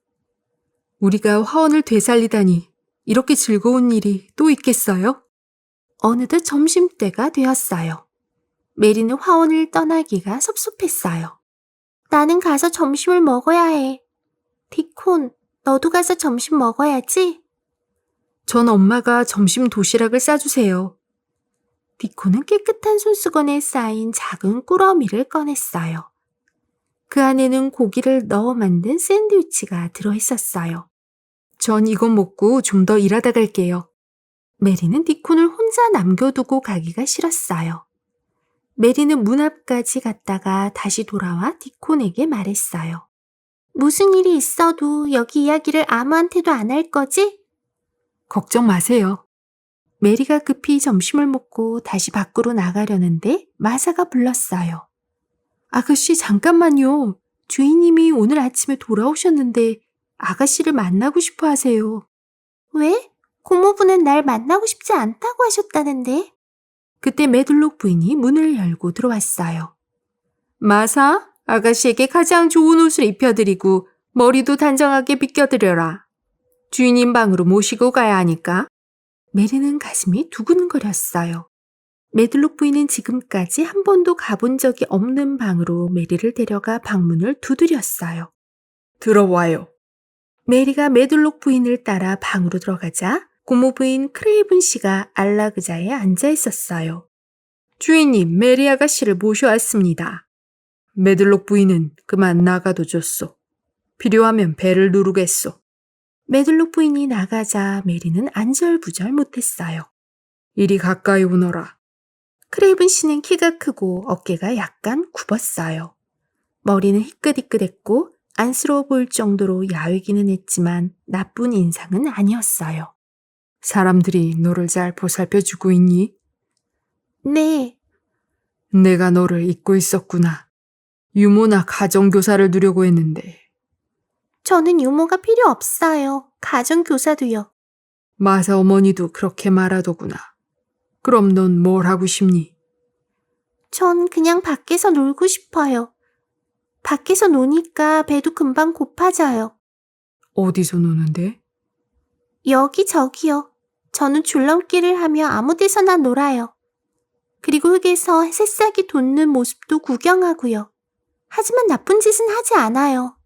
우리가 화원을 되살리다니 이렇게 즐거운 일이 또 있겠어요? 어느덧 점심때가 되었어요. 메리는 화원을 떠나기가 섭섭했어요. 나는 가서 점심을 먹어야 해. 디콘, 너도 가서 점심 먹어야지. 전 엄마가 점심 도시락을 싸주세요. 디콘은 깨끗한 손수건에 쌓인 작은 꾸러미를 꺼냈어요. 그 안에는 고기를 넣어 만든 샌드위치가 들어있었어요. 전 이것 먹고 좀 더 일하다 갈게요. 메리는 디콘을 혼자 남겨두고 가기가 싫었어요. 메리는 문 앞까지 갔다가 다시 돌아와 디콘에게 말했어요. 무슨 일이 있어도 여기 이야기를 아무한테도 안 할 거지? 걱정 마세요. 메리가 급히 점심을 먹고 다시 밖으로 나가려는데 마사가 불렀어요. 아가씨, 잠깐만요. 주인님이 오늘 아침에 돌아오셨는데 아가씨를 만나고 싶어 하세요. 왜? 고모부는 날 만나고 싶지 않다고 하셨다는데. 그때 메들록 부인이 문을 열고 들어왔어요. 마사, 아가씨에게 가장 좋은 옷을 입혀드리고 머리도 단정하게 빗겨드려라. 주인님 방으로 모시고 가야 하니까. 메리는 가슴이 두근거렸어요. 메들록 부인은 지금까지 한 번도 가본 적이 없는 방으로 메리를 데려가 방문을 두드렸어요. 들어와요. 메리가 메들록 부인을 따라 방으로 들어가자 고모부인 크레이븐 씨가 안락의자에 앉아 있었어요. 주인님, 메리 아가씨를 모셔왔습니다. 메들록 부인은 그만 나가도 좋소. 필요하면 배를 누르겠소. 메들록 부인이 나가자 메리는 안절부절 못했어요. 이리 가까이 오너라. 크레이븐 씨는 키가 크고 어깨가 약간 굽었어요. 머리는 희끗희끗했고 안쓰러워 보일 정도로 야위기는 했지만 나쁜 인상은 아니었어요. 사람들이 너를 잘 보살펴주고 있니? 네, 내가 너를 잊고 있었구나. 유모나 가정교사를 두려고 했는데. 저는 유모가 필요 없어요. 가정교사도요. 마사 어머니도 그렇게 말하더구나. 그럼 넌 뭘 하고 싶니? 전 그냥 밖에서 놀고 싶어요. 밖에서 노니까 배도 금방 고파져요. 어디서 노는데? 여기저기요. 저는 줄넘기를 하며 아무 데서나 놀아요. 그리고 흙에서 새싹이 돋는 모습도 구경하고요. 하지만 나쁜 짓은 하지 않아요.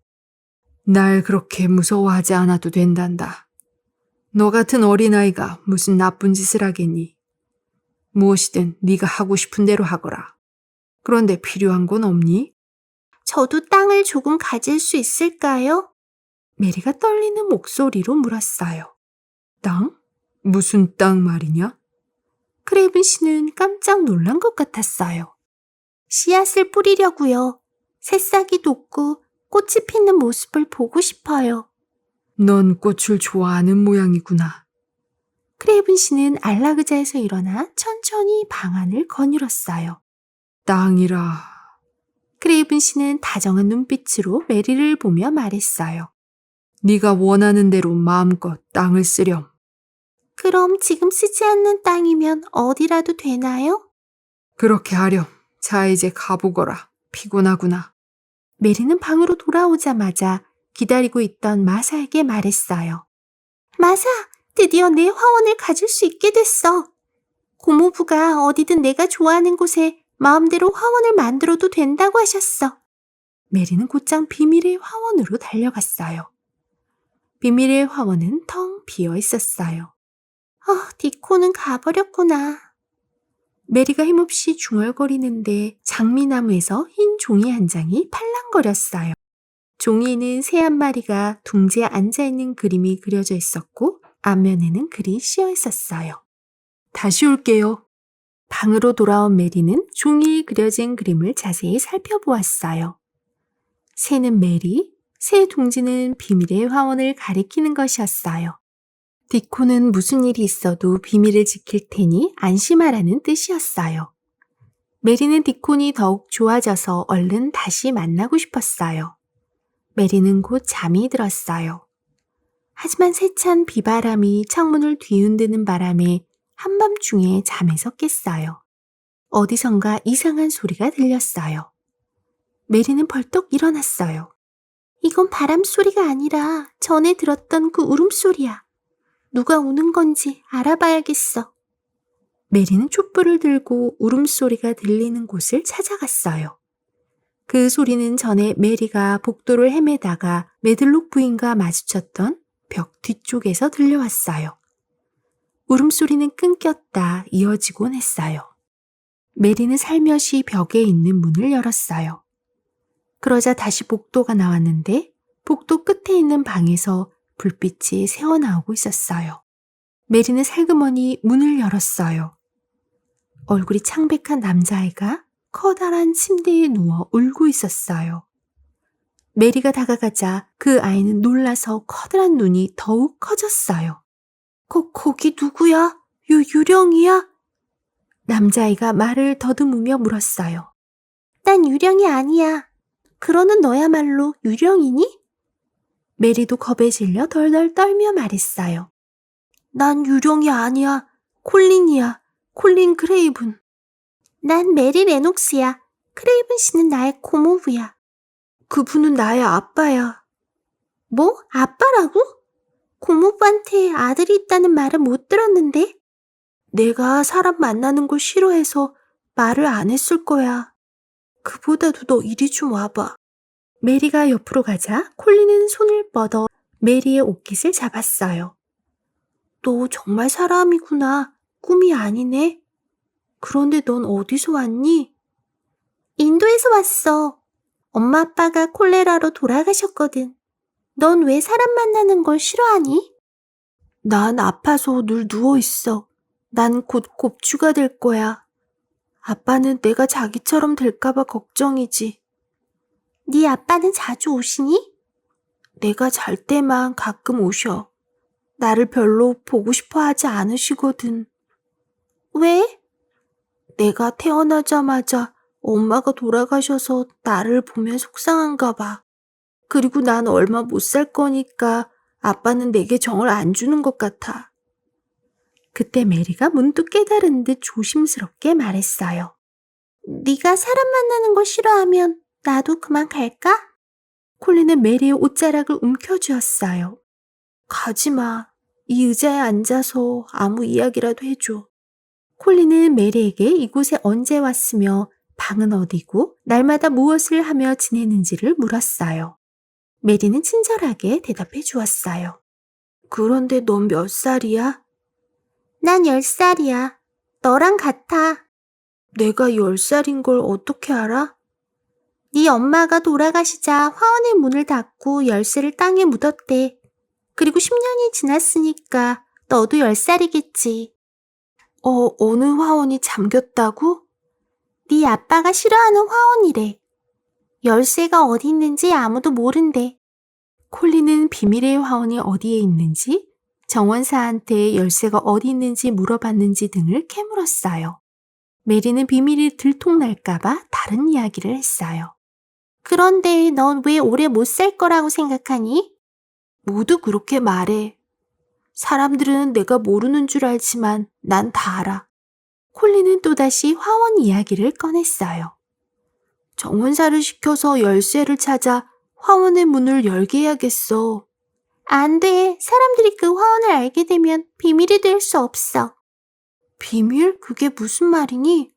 날 그렇게 무서워하지 않아도 된단다. 너 같은 어린아이가 무슨 나쁜 짓을 하겠니? 무엇이든 네가 하고 싶은 대로 하거라. 그런데 필요한 건 없니? 저도 땅을 조금 가질 수 있을까요? 메리가 떨리는 목소리로 물었어요. 땅? 무슨 땅 말이냐? 크레이븐 씨는 깜짝 놀란 것 같았어요. 씨앗을 뿌리려고요. 새싹이 돋고 꽃이 피는 모습을 보고 싶어요. 넌 꽃을 좋아하는 모양이구나. 크레이븐 씨는 안락의자에서 일어나 천천히 방 안을 거닐었어요. 땅이라. 크레이븐 씨는 다정한 눈빛으로 메리를 보며 말했어요. 네가 원하는 대로 마음껏 땅을 쓰렴. 그럼 지금 쓰지 않는 땅이면 어디라도 되나요? 그렇게 하렴. 자, 이제 가보거라. 피곤하구나. 메리는 방으로 돌아오자마자 기다리고 있던 마사에게 말했어요. 마사, 드디어 내 화원을 가질 수 있게 됐어. 고모부가 어디든 내가 좋아하는 곳에 마음대로 화원을 만들어도 된다고 하셨어. 메리는 곧장 비밀의 화원으로 달려갔어요. 비밀의 화원은 텅 비어 있었어요. 디코는 가버렸구나. 메리가 힘없이 중얼거리는데 장미나무에서 흰 종이 한 장이 팔랑거렸어요. 종이에는 새 한 마리가 둥지에 앉아있는 그림이 그려져 있었고 앞면에는 글이 씌어 있었어요. 다시 올게요. 방으로 돌아온 메리는 종이에 그려진 그림을 자세히 살펴보았어요. 새는 메리, 새 둥지는 비밀의 화원을 가리키는 것이었어요. 디코는 무슨 일이 있어도 비밀을 지킬 테니 안심하라는 뜻이었어요. 메리는 디콘이 더욱 좋아져서 얼른 다시 만나고 싶었어요. 메리는 곧 잠이 들었어요. 하지만 세찬 비바람이 창문을 뒤흔드는 바람에 한밤중에 잠에서 깼어요. 어디선가 이상한 소리가 들렸어요. 메리는 벌떡 일어났어요. 이건 바람 소리가 아니라 전에 들었던 그 울음소리야. 누가 우는 건지 알아봐야겠어. 메리는 촛불을 들고 울음소리가 들리는 곳을 찾아갔어요. 그 소리는 전에 메리가 복도를 헤매다가 메들록 부인과 마주쳤던 벽 뒤쪽에서 들려왔어요. 울음소리는 끊겼다 이어지곤 했어요. 메리는 살며시 벽에 있는 문을 열었어요. 그러자 다시 복도가 나왔는데 복도 끝에 있는 방에서 불빛이 새어나오고 있었어요. 메리는 살그머니 문을 열었어요. 얼굴이 창백한 남자아이가 커다란 침대에 누워 울고 있었어요. 메리가 다가가자 그 아이는 놀라서 커다란 눈이 더욱 커졌어요. 거기 누구야? 유령이야? 남자아이가 말을 더듬으며 물었어요. 난 유령이 아니야. 그러는 너야말로 유령이니? 메리도 겁에 질려 덜덜 떨며 말했어요. 난 유령이 아니야. 콜린이야. 콜린 크레이븐. 난 메리 레녹스야. 크레이븐 씨는 나의 고모부야. 그분은 나의 아빠야. 뭐? 아빠라고? 고모부한테 아들이 있다는 말은 못 들었는데? 내가 사람 만나는 걸 싫어해서 말을 안 했을 거야. 그보다도 너 이리 좀 와봐. 메리가 옆으로 가자 콜린은 손을 뻗어 메리의 옷깃을 잡았어요. 너 정말 사람이구나. 꿈이 아니네. 그런데 넌 어디서 왔니? 인도에서 왔어. 엄마 아빠가 콜레라로 돌아가셨거든. 넌 왜 사람 만나는 걸 싫어하니? 난 아파서 늘 누워있어. 난 곧 곱추가 될 거야. 아빠는 내가 자기처럼 될까봐 걱정이지. 네 아빠는 자주 오시니? 내가 잘 때만 가끔 오셔. 나를 별로 보고 싶어 하지 않으시거든. 왜? 내가 태어나자마자 엄마가 돌아가셔서 나를 보면 속상한가 봐. 그리고 난 얼마 못 살 거니까 아빠는 내게 정을 안 주는 것 같아. 그때 메리가 문득 깨달은 듯 조심스럽게 말했어요. 네가 사람 만나는 걸 싫어하면 나도 그만 갈까? 콜린은 메리의 옷자락을 움켜쥐었어요. 가지마. 이 의자에 앉아서 아무 이야기라도 해줘. 콜린은 메리에게 이곳에 언제 왔으며 방은 어디고 날마다 무엇을 하며 지내는지를 물었어요. 메리는 친절하게 대답해 주었어요. 그런데 넌 몇 살이야? 난 10살이야. 너랑 같아. 내가 10살인 걸 어떻게 알아? 네 엄마가 돌아가시자 화원의 문을 닫고 열쇠를 땅에 묻었대. 그리고 10년이 지났으니까 너도 10살이겠지. 어느 화원이 잠겼다고? 네 아빠가 싫어하는 화원이래. 열쇠가 어디 있는지 아무도 모른대. 콜린은 비밀의 화원이 어디에 있는지, 정원사한테 열쇠가 어디 있는지 물어봤는지 등을 캐물었어요. 메리는 비밀이 들통날까봐 다른 이야기를 했어요. 그런데 넌 왜 오래 못 살 거라고 생각하니? 모두 그렇게 말해. 사람들은 내가 모르는 줄 알지만 난 다 알아. 콜린은 또다시 화원 이야기를 꺼냈어요. 정원사를 시켜서 열쇠를 찾아 화원의 문을 열게 해야겠어. 안 돼. 사람들이 그 화원을 알게 되면 비밀이 될 수 없어. 비밀? 그게 무슨 말이니?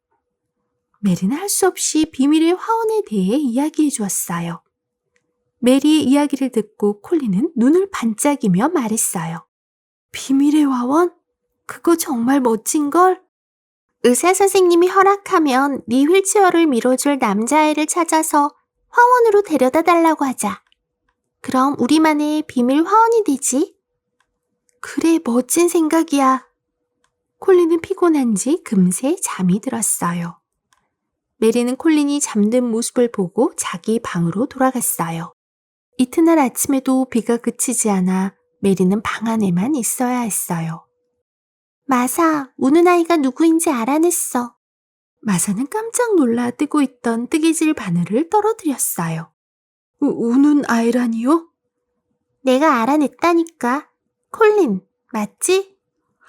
메리는 할 수 없이 비밀의 화원에 대해 이야기해 주었어요. 메리의 이야기를 듣고 콜린은 눈을 반짝이며 말했어요. 비밀의 화원? 그거 정말 멋진걸? 의사 선생님이 허락하면 네 휠체어를 밀어줄 남자아이를 찾아서 화원으로 데려다 달라고 하자. 그럼 우리만의 비밀 화원이 되지. 그래, 멋진 생각이야. 콜린은 피곤한지 금세 잠이 들었어요. 메리는 콜린이 잠든 모습을 보고 자기 방으로 돌아갔어요. 이튿날 아침에도 비가 그치지 않아 메리는 방 안에만 있어야 했어요. 마사, 우는 아이가 누구인지 알아냈어. 마사는 깜짝 놀라 뜨고 있던 뜨개질 바늘을 떨어뜨렸어요. 우는 아이라니요? 내가 알아냈다니까. 콜린, 맞지?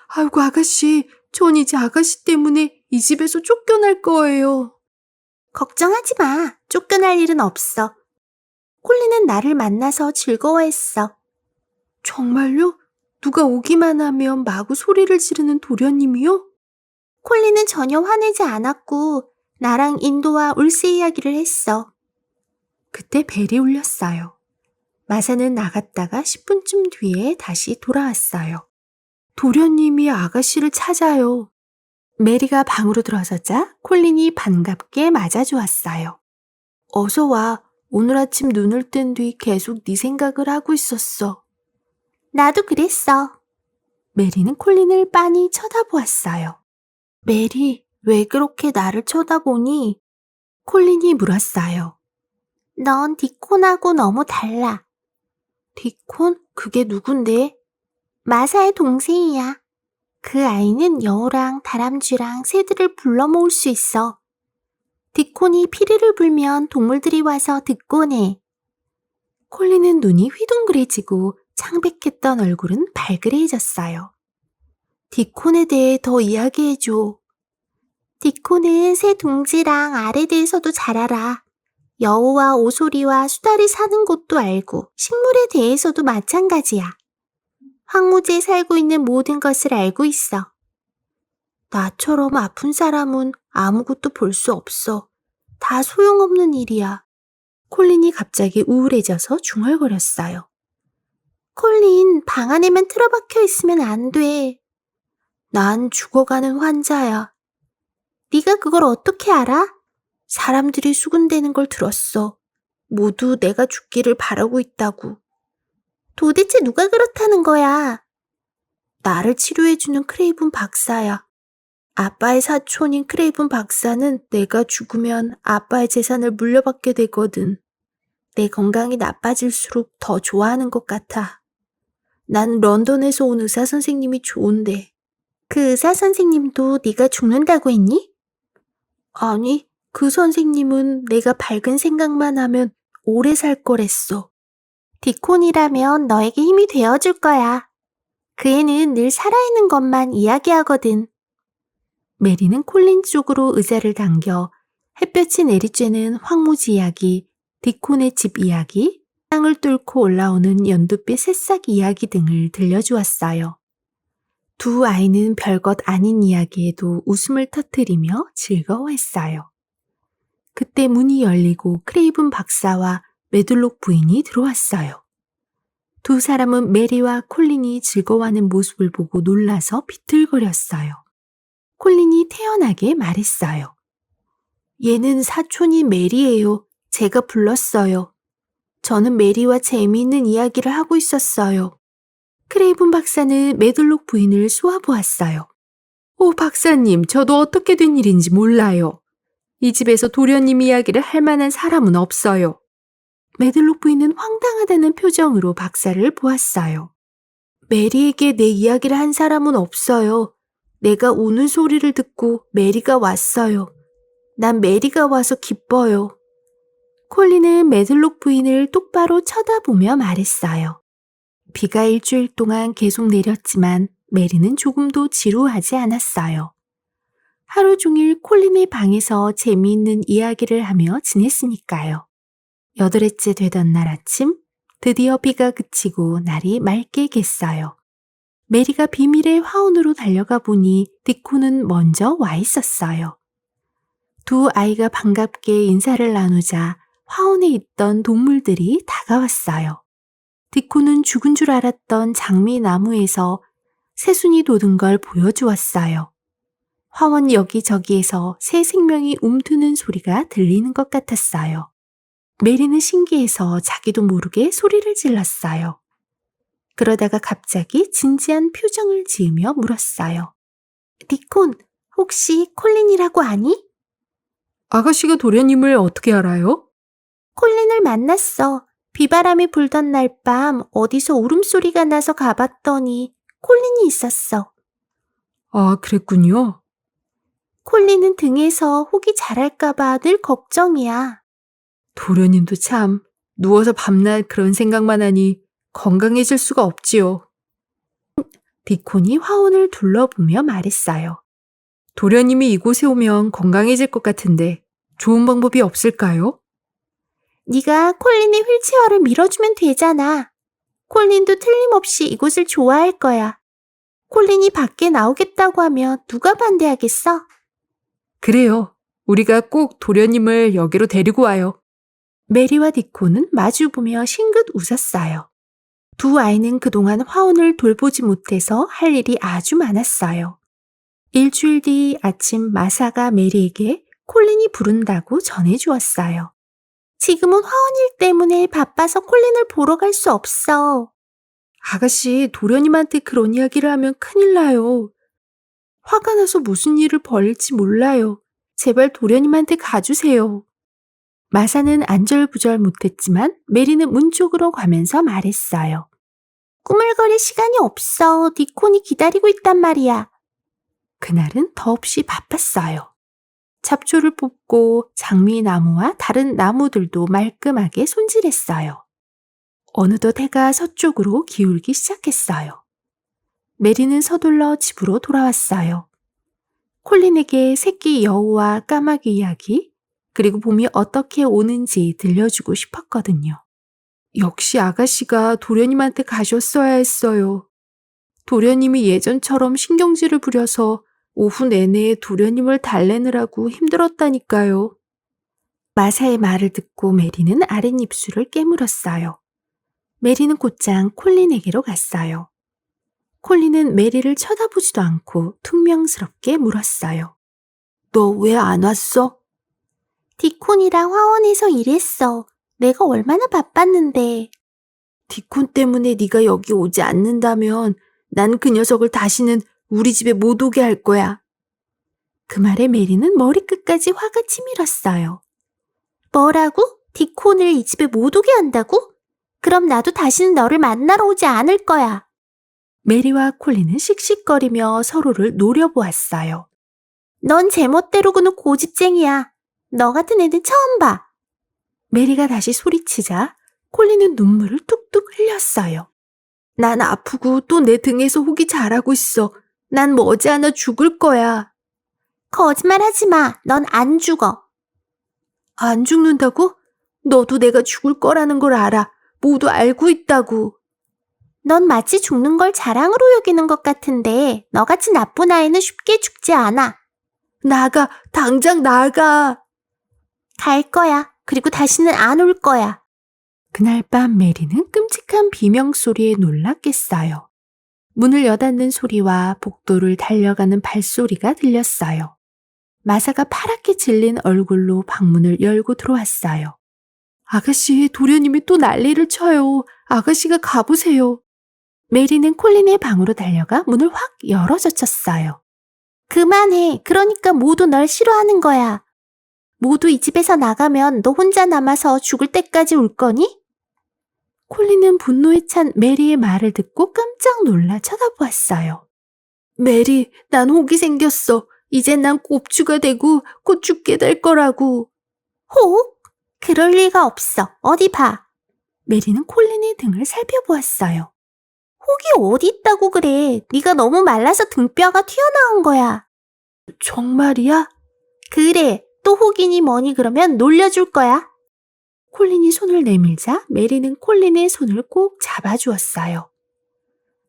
아이고, 아가씨, 전 이제 아가씨 때문에 이 집에서 쫓겨날 거예요. 걱정하지 마. 쫓겨날 일은 없어. 콜린은 나를 만나서 즐거워했어. 정말요? 누가 오기만 하면 마구 소리를 지르는 도련님이요? 콜린은 전혀 화내지 않았고 나랑 인도와 울세 이야기를 했어. 그때 벨이 울렸어요. 마사는 나갔다가 10분쯤 뒤에 다시 돌아왔어요. 도련님이 아가씨를 찾아요. 메리가 방으로 들어서자 콜린이 반갑게 맞아주었어요. 어서 와. 오늘 아침 눈을 뜬 뒤 계속 네 생각을 하고 있었어. 나도 그랬어. 메리는 콜린을 빤히 쳐다보았어요. 메리, 왜 그렇게 나를 쳐다보니? 콜린이 물었어요. 넌 디콘하고 너무 달라. 디콘? 그게 누군데? 마사의 동생이야. 그 아이는 여우랑 다람쥐랑 새들을 불러 모을 수 있어. 디콘이 피리를 불면 동물들이 와서 듣곤 해. 콜린은 눈이 휘둥그레지고 창백했던 얼굴은 발그레해졌어요. 디콘에 대해 더 이야기해줘. 디콘은 새 둥지랑 알에 대해서도 잘 알아. 여우와 오소리와 수달이 사는 곳도 알고 식물에 대해서도 마찬가지야. 황무지에 살고 있는 모든 것을 알고 있어. 나처럼 아픈 사람은 아무것도 볼 수 없어. 다 소용없는 일이야. 콜린이 갑자기 우울해져서 중얼거렸어요. 콜린, 방 안에만 틀어박혀 있으면 안 돼. 난 죽어가는 환자야. 네가 그걸 어떻게 알아? 사람들이 수군대는 걸 들었어. 모두 내가 죽기를 바라고 있다고. 도대체 누가 그렇다는 거야? 나를 치료해주는 크레이븐 박사야. 아빠의 사촌인 크레이븐 박사는 내가 죽으면 아빠의 재산을 물려받게 되거든. 내 건강이 나빠질수록 더 좋아하는 것 같아. 난 런던에서 온 의사 선생님이 좋은데. 그 의사 선생님도 네가 죽는다고 했니? 아니, 그 선생님은 내가 밝은 생각만 하면 오래 살 거랬어. 디콘이라면 너에게 힘이 되어줄 거야. 그 애는 늘 살아있는 것만 이야기하거든. 메리는 콜린 쪽으로 의자를 당겨 햇볕이 내리쬐는 황무지 이야기, 디콘의 집 이야기, 땅을 뚫고 올라오는 연두빛 새싹 이야기 등을 들려주었어요. 두 아이는 별것 아닌 이야기에도 웃음을 터뜨리며 즐거워했어요. 그때 문이 열리고 크레이븐 박사와 메들록 부인이 들어왔어요. 두 사람은 메리와 콜린이 즐거워하는 모습을 보고 놀라서 비틀거렸어요. 콜린이 태연하게 말했어요. 얘는 사촌이 메리예요. 제가 불렀어요. 저는 메리와 재미있는 이야기를 하고 있었어요. 크레이븐 박사는 메들록 부인을 쏘아보았어요. 오, 박사님, 저도 어떻게 된 일인지 몰라요. 이 집에서 도련님 이야기를 할 만한 사람은 없어요. 메들록 부인은 황당하다는 표정으로 박사를 보았어요. 메리에게 내 이야기를 한 사람은 없어요. 내가 우는 소리를 듣고 메리가 왔어요. 난 메리가 와서 기뻐요. 콜린은 메들록 부인을 똑바로 쳐다보며 말했어요. 비가 일주일 동안 계속 내렸지만 메리는 조금도 지루하지 않았어요. 하루 종일 콜린의 방에서 재미있는 이야기를 하며 지냈으니까요. 8회째 되던 날 아침, 드디어 비가 그치고 날이 맑게 갰어요. 메리가 비밀의 화원으로 달려가 보니 디코는 먼저 와 있었어요. 두 아이가 반갑게 인사를 나누자 화원에 있던 동물들이 다가왔어요. 디코는 죽은 줄 알았던 장미나무에서 새순이 돋은 걸 보여주었어요. 화원 여기저기에서 새 생명이 움트는 소리가 들리는 것 같았어요. 메리는 신기해서 자기도 모르게 소리를 질렀어요. 그러다가 갑자기 진지한 표정을 지으며 물었어요. 디콘, 혹시 콜린이라고 아니? 아가씨가 도련님을 어떻게 알아요? 콜린을 만났어. 비바람이 불던 날 밤 어디서 울음소리가 나서 가봤더니 콜린이 있었어. 아, 그랬군요. 콜린은 등에서 혹이 자랄까봐 늘 걱정이야. 도련님도 참 누워서 밤낮 그런 생각만 하니 건강해질 수가 없지요. 디콘이 화원을 둘러보며 말했어요. 도련님이 이곳에 오면 건강해질 것 같은데 좋은 방법이 없을까요? 네가 콜린의 휠체어를 밀어주면 되잖아. 콜린도 틀림없이 이곳을 좋아할 거야. 콜린이 밖에 나오겠다고 하면 누가 반대하겠어? 그래요. 우리가 꼭 도련님을 여기로 데리고 와요. 메리와 디콘은 마주보며 싱긋 웃었어요. 두 아이는 그동안 화원을 돌보지 못해서 할 일이 아주 많았어요. 일주일 뒤 아침 마사가 메리에게 콜린이 부른다고 전해주었어요. 지금은 화원일 때문에 바빠서 콜린을 보러 갈 수 없어. 아가씨, 도련님한테 그런 이야기를 하면 큰일 나요. 화가 나서 무슨 일을 벌일지 몰라요. 제발 도련님한테 가주세요. 마사는 안절부절 못했지만 메리는 문 쪽으로 가면서 말했어요. 꾸물거릴 시간이 없어. 디콘이 기다리고 있단 말이야. 그날은 더없이 바빴어요. 잡초를 뽑고 장미나무와 다른 나무들도 말끔하게 손질했어요. 어느덧 해가 서쪽으로 기울기 시작했어요. 메리는 서둘러 집으로 돌아왔어요. 콜린에게 새끼 여우와 까마귀 이야기, 그리고 봄이 어떻게 오는지 들려주고 싶었거든요. 역시 아가씨가 도련님한테 가셨어야 했어요. 도련님이 예전처럼 신경질을 부려서 오후 내내 도련님을 달래느라고 힘들었다니까요. 마사의 말을 듣고 메리는 아랫입술을 깨물었어요. 메리는 곧장 콜린에게로 갔어요. 콜린은 메리를 쳐다보지도 않고 퉁명스럽게 물었어요. 너 왜 안 왔어? 디콘이랑 화원에서 일했어. 내가 얼마나 바빴는데. 디콘 때문에 네가 여기 오지 않는다면 난 그 녀석을 다시는 우리 집에 못 오게 할 거야. 그 말에 메리는 머리끝까지 화가 치밀었어요. 뭐라고? 디콘을 이 집에 못 오게 한다고? 그럼 나도 다시는 너를 만나러 오지 않을 거야. 메리와 콜린은 씩씩거리며 서로를 노려보았어요. 넌 제멋대로 구는 고집쟁이야. 너 같은 애는 처음 봐. 메리가 다시 소리치자 콜린은 눈물을 뚝뚝 흘렸어요. 난 아프고 또 내 등에서 혹이 자라고 있어. 난 머지않아 죽을 거야. 거짓말하지 마. 넌 안 죽어. 안 죽는다고? 너도 내가 죽을 거라는 걸 알아. 모두 알고 있다고. 넌 마치 죽는 걸 자랑으로 여기는 것 같은데 너같이 나쁜 아이는 쉽게 죽지 않아. 나가, 당장 나가. 갈 거야. 그리고 다시는 안 올 거야. 그날 밤 메리는 끔찍한 비명소리에 놀라 깼어요. 문을 여닫는 소리와 복도를 달려가는 발소리가 들렸어요. 마사가 파랗게 질린 얼굴로 방문을 열고 들어왔어요. 아가씨, 도련님이 또 난리를 쳐요. 아가씨가 가보세요. 메리는 콜린의 방으로 달려가 문을 확 열어젖혔어요. 그만해. 그러니까 모두 널 싫어하는 거야. 모두 이 집에서 나가면 너 혼자 남아서 죽을 때까지 울 거니? 콜린은 분노에 찬 메리의 말을 듣고 깜짝 놀라 쳐다보았어요. 메리, 난 혹이 생겼어. 이제 난 꼽추가 되고 곧 죽게 될 거라고. 혹? 그럴 리가 없어. 어디 봐. 메리는 콜린의 등을 살펴보았어요. 혹이 어디 있다고 그래. 네가 너무 말라서 등뼈가 튀어나온 거야. 정말이야? 그래. 또 혹이니 뭐니 그러면 놀려줄 거야. 콜린이 손을 내밀자 메리는 콜린의 손을 꼭 잡아주었어요.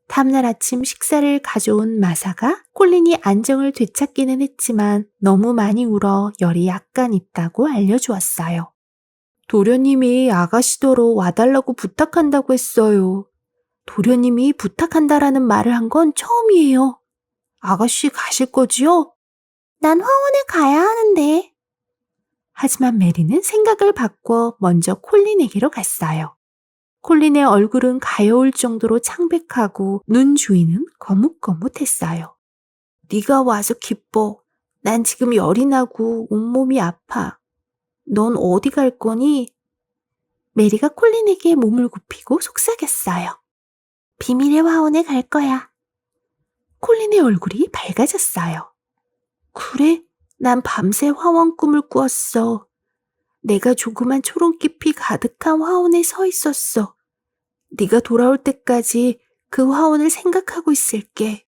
다음날 아침 식사를 가져온 마사가 콜린이 안정을 되찾기는 했지만 너무 많이 울어 열이 약간 있다고 알려주었어요. 도련님이 아가씨더러 와달라고 부탁한다고 했어요. 도련님이 부탁한다라는 말을 한 건 처음이에요. 아가씨 가실 거지요? 난 화원에 가야 하는데. 하지만 메리는 생각을 바꿔 먼저 콜린에게로 갔어요. 콜린의 얼굴은 가여울 정도로 창백하고 눈 주위는 거뭇거뭇했어요. 네가 와서 기뻐. 난 지금 열이 나고 온몸이 아파. 넌 어디 갈 거니? 메리가 콜린에게 몸을 굽히고 속삭였어요. 비밀의 화원에 갈 거야. 콜린의 얼굴이 밝아졌어요. 그래? 난 밤새 화원 꿈을 꾸었어. 내가 조그만 초롱빛이 가득한 화원에 서 있었어. 네가 돌아올 때까지 그 화원을 생각하고 있을게.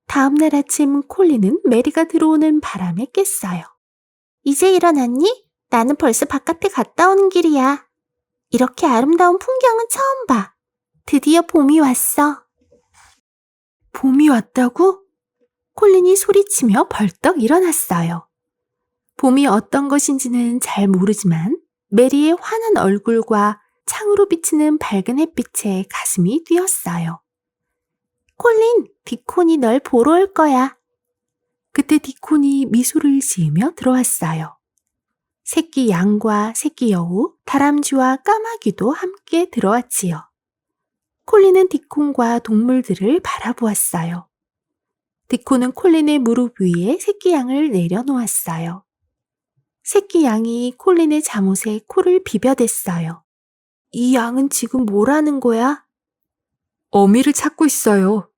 다음 날 아침 콜린은 메리가 들어오는 바람에 깼어요. 이제 일어났니? 나는 벌써 바깥에 갔다 오는 길이야. 이렇게 아름다운 풍경은 처음 봐. 드디어 봄이 왔어. 봄이 왔다고? 콜린이 소리치며 벌떡 일어났어요. 봄이 어떤 것인지는 잘 모르지만 메리의 환한 얼굴과 창으로 비치는 밝은 햇빛에 가슴이 뛰었어요. 콜린, 디콘이 널 보러 올 거야. 그때 디콘이 미소를 지으며 들어왔어요. 새끼 양과 새끼 여우, 다람쥐와 까마귀도 함께 들어왔지요. 콜린은 디콘과 동물들을 바라보았어요. 디콘은 콜린의 무릎 위에 새끼 양을 내려놓았어요. 새끼 양이 콜린의 잠옷에 코를 비벼댔어요. 이 양은 지금 뭘 하는 거야? 어미를 찾고 있어요.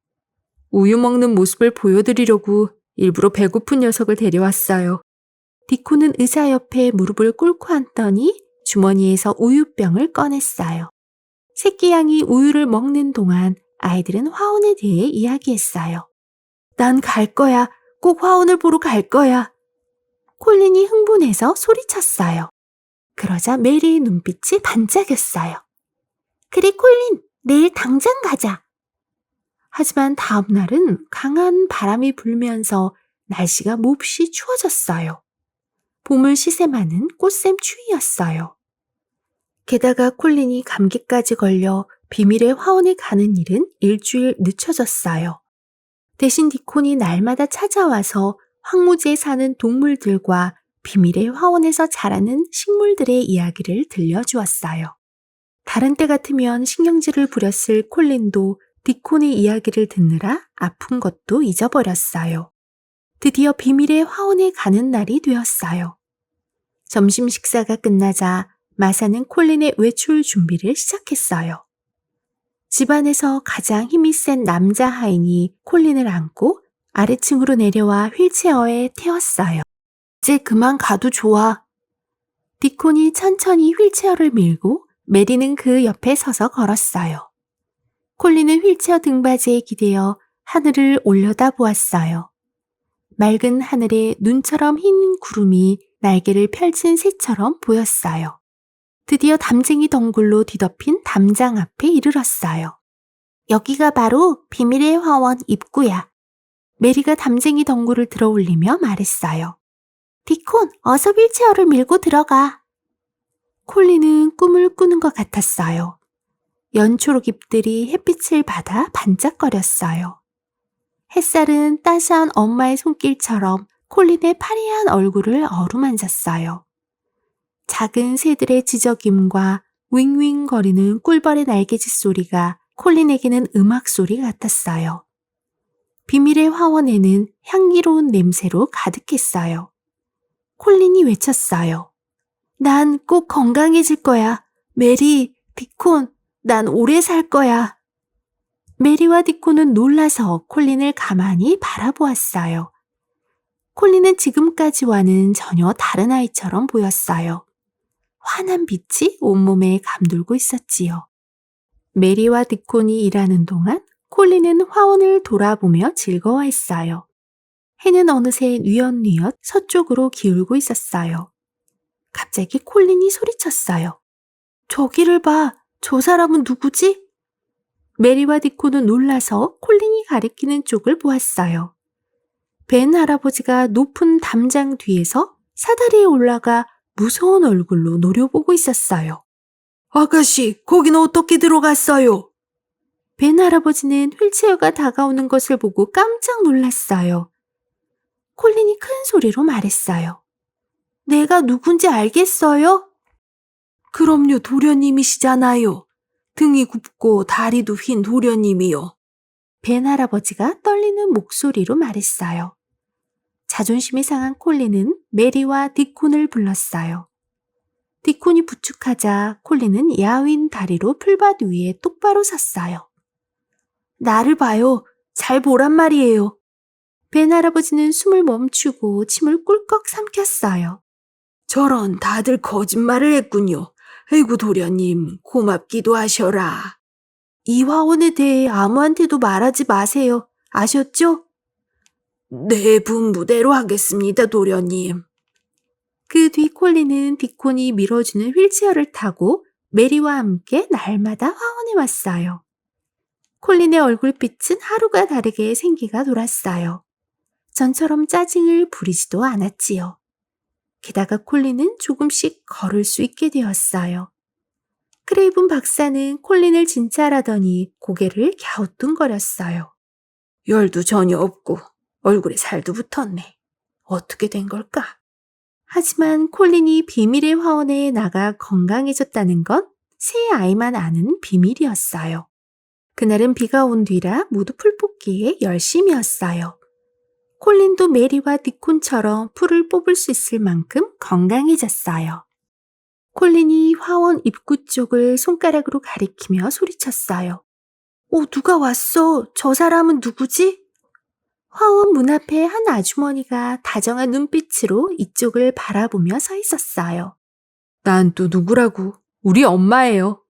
우유 먹는 모습을 보여드리려고 일부러 배고픈 녀석을 데려왔어요. 디콘은 의자 옆에 무릎을 꿇고 앉더니 주머니에서 우유병을 꺼냈어요. 새끼 양이 우유를 먹는 동안 아이들은 화원에 대해 이야기했어요. 난 갈 거야. 꼭 화원을 보러 갈 거야. 콜린이 흥분해서 소리쳤어요. 그러자 메리의 눈빛이 반짝였어요. 그래 콜린, 내일 당장 가자. 하지만 다음 날은 강한 바람이 불면서 날씨가 몹시 추워졌어요. 봄을 시샘하는 꽃샘 추위였어요. 게다가 콜린이 감기까지 걸려 비밀의 화원에 가는 일은 일주일 늦춰졌어요. 대신 디콘이 날마다 찾아와서 황무지에 사는 동물들과 비밀의 화원에서 자라는 식물들의 이야기를 들려주었어요. 다른 때 같으면 신경질을 부렸을 콜린도 디콘의 이야기를 듣느라 아픈 것도 잊어버렸어요. 드디어 비밀의 화원에 가는 날이 되었어요. 점심 식사가 끝나자 마사는 콜린의 외출 준비를 시작했어요. 집안에서 가장 힘이 센 남자 하인이 콜린을 안고 아래층으로 내려와 휠체어에 태웠어요. 이제 그만 가도 좋아. 디콘이 천천히 휠체어를 밀고 메리는 그 옆에 서서 걸었어요. 콜린은 휠체어 등받이에 기대어 하늘을 올려다보았어요. 맑은 하늘에 눈처럼 흰 구름이 날개를 펼친 새처럼 보였어요. 드디어 담쟁이 덩굴로 뒤덮인 담장 앞에 이르렀어요. 여기가 바로 비밀의 화원 입구야. 메리가 담쟁이 덩굴을 들어올리며 말했어요. 디콘, 어서 휠체어를 밀고 들어가. 콜린은 꿈을 꾸는 것 같았어요. 연초록 잎들이 햇빛을 받아 반짝거렸어요. 햇살은 따스한 엄마의 손길처럼 콜린의 파리한 얼굴을 어루만졌어요. 작은 새들의 지저귐과 윙윙거리는 꿀벌의 날개짓 소리가 콜린에게는 음악 소리 같았어요. 비밀의 화원에는 향기로운 냄새로 가득했어요. 콜린이 외쳤어요. 난 꼭 건강해질 거야. 메리, 디콘, 난 오래 살 거야. 메리와 디콘은 놀라서 콜린을 가만히 바라보았어요. 콜린은 지금까지와는 전혀 다른 아이처럼 보였어요. 환한 빛이 온몸에 감돌고 있었지요. 메리와 디콘이 일하는 동안 콜린은 화원을 돌아보며 즐거워했어요. 해는 어느새 뉘엿뉘엿 서쪽으로 기울고 있었어요. 갑자기 콜린이 소리쳤어요. 저기를 봐. 저 사람은 누구지? 메리와 디콘은 놀라서 콜린이 가리키는 쪽을 보았어요. 벤 할아버지가 높은 담장 뒤에서 사다리에 올라가 무서운 얼굴로 노려보고 있었어요. 아가씨, 거긴 어떻게 들어갔어요? 벤 할아버지는 휠체어가 다가오는 것을 보고 깜짝 놀랐어요. 콜린이 큰 소리로 말했어요. 내가 누군지 알겠어요? 그럼요, 도련님이시잖아요. 등이 굽고 다리도 휜 도련님이요. 벤 할아버지가 떨리는 목소리로 말했어요. 자존심이 상한 콜린은 메리와 디콘을 불렀어요. 디콘이 부축하자 콜린은 야윈 다리로 풀밭 위에 똑바로 섰어요. 나를 봐요. 잘 보란 말이에요. 벤 할아버지는 숨을 멈추고 침을 꿀꺽 삼켰어요. 저런, 다들 거짓말을 했군요. 아이고 도련님, 고맙기도 하셔라. 이 화원에 대해 아무한테도 말하지 마세요. 아셨죠? 네, 분부대로 하겠습니다, 도련님. 그 뒤 콜린은 디콘이 밀어주는 휠체어를 타고 메리와 함께 날마다 화원에 왔어요. 콜린의 얼굴빛은 하루가 다르게 생기가 돌았어요. 전처럼 짜증을 부리지도 않았지요. 게다가 콜린은 조금씩 걸을 수 있게 되었어요. 크레이븐 박사는 콜린을 진찰하더니 고개를 갸우뚱거렸어요. 열도 전혀 없고 얼굴에 살도 붙었네. 어떻게 된 걸까? 하지만 콜린이 비밀의 화원에 나가 건강해졌다는 건 새 아이만 아는 비밀이었어요. 그날은 비가 온 뒤라 모두 풀 뽑기에 열심이었어요. 콜린도 메리와 디콘처럼 풀을 뽑을 수 있을 만큼 건강해졌어요. 콜린이 화원 입구 쪽을 손가락으로 가리키며 소리쳤어요. 누가 왔어? 저 사람은 누구지? 화원 문 앞에 한 아주머니가 다정한 눈빛으로 이쪽을 바라보며 서 있었어요. 난 또 누구라고? 우리 엄마예요.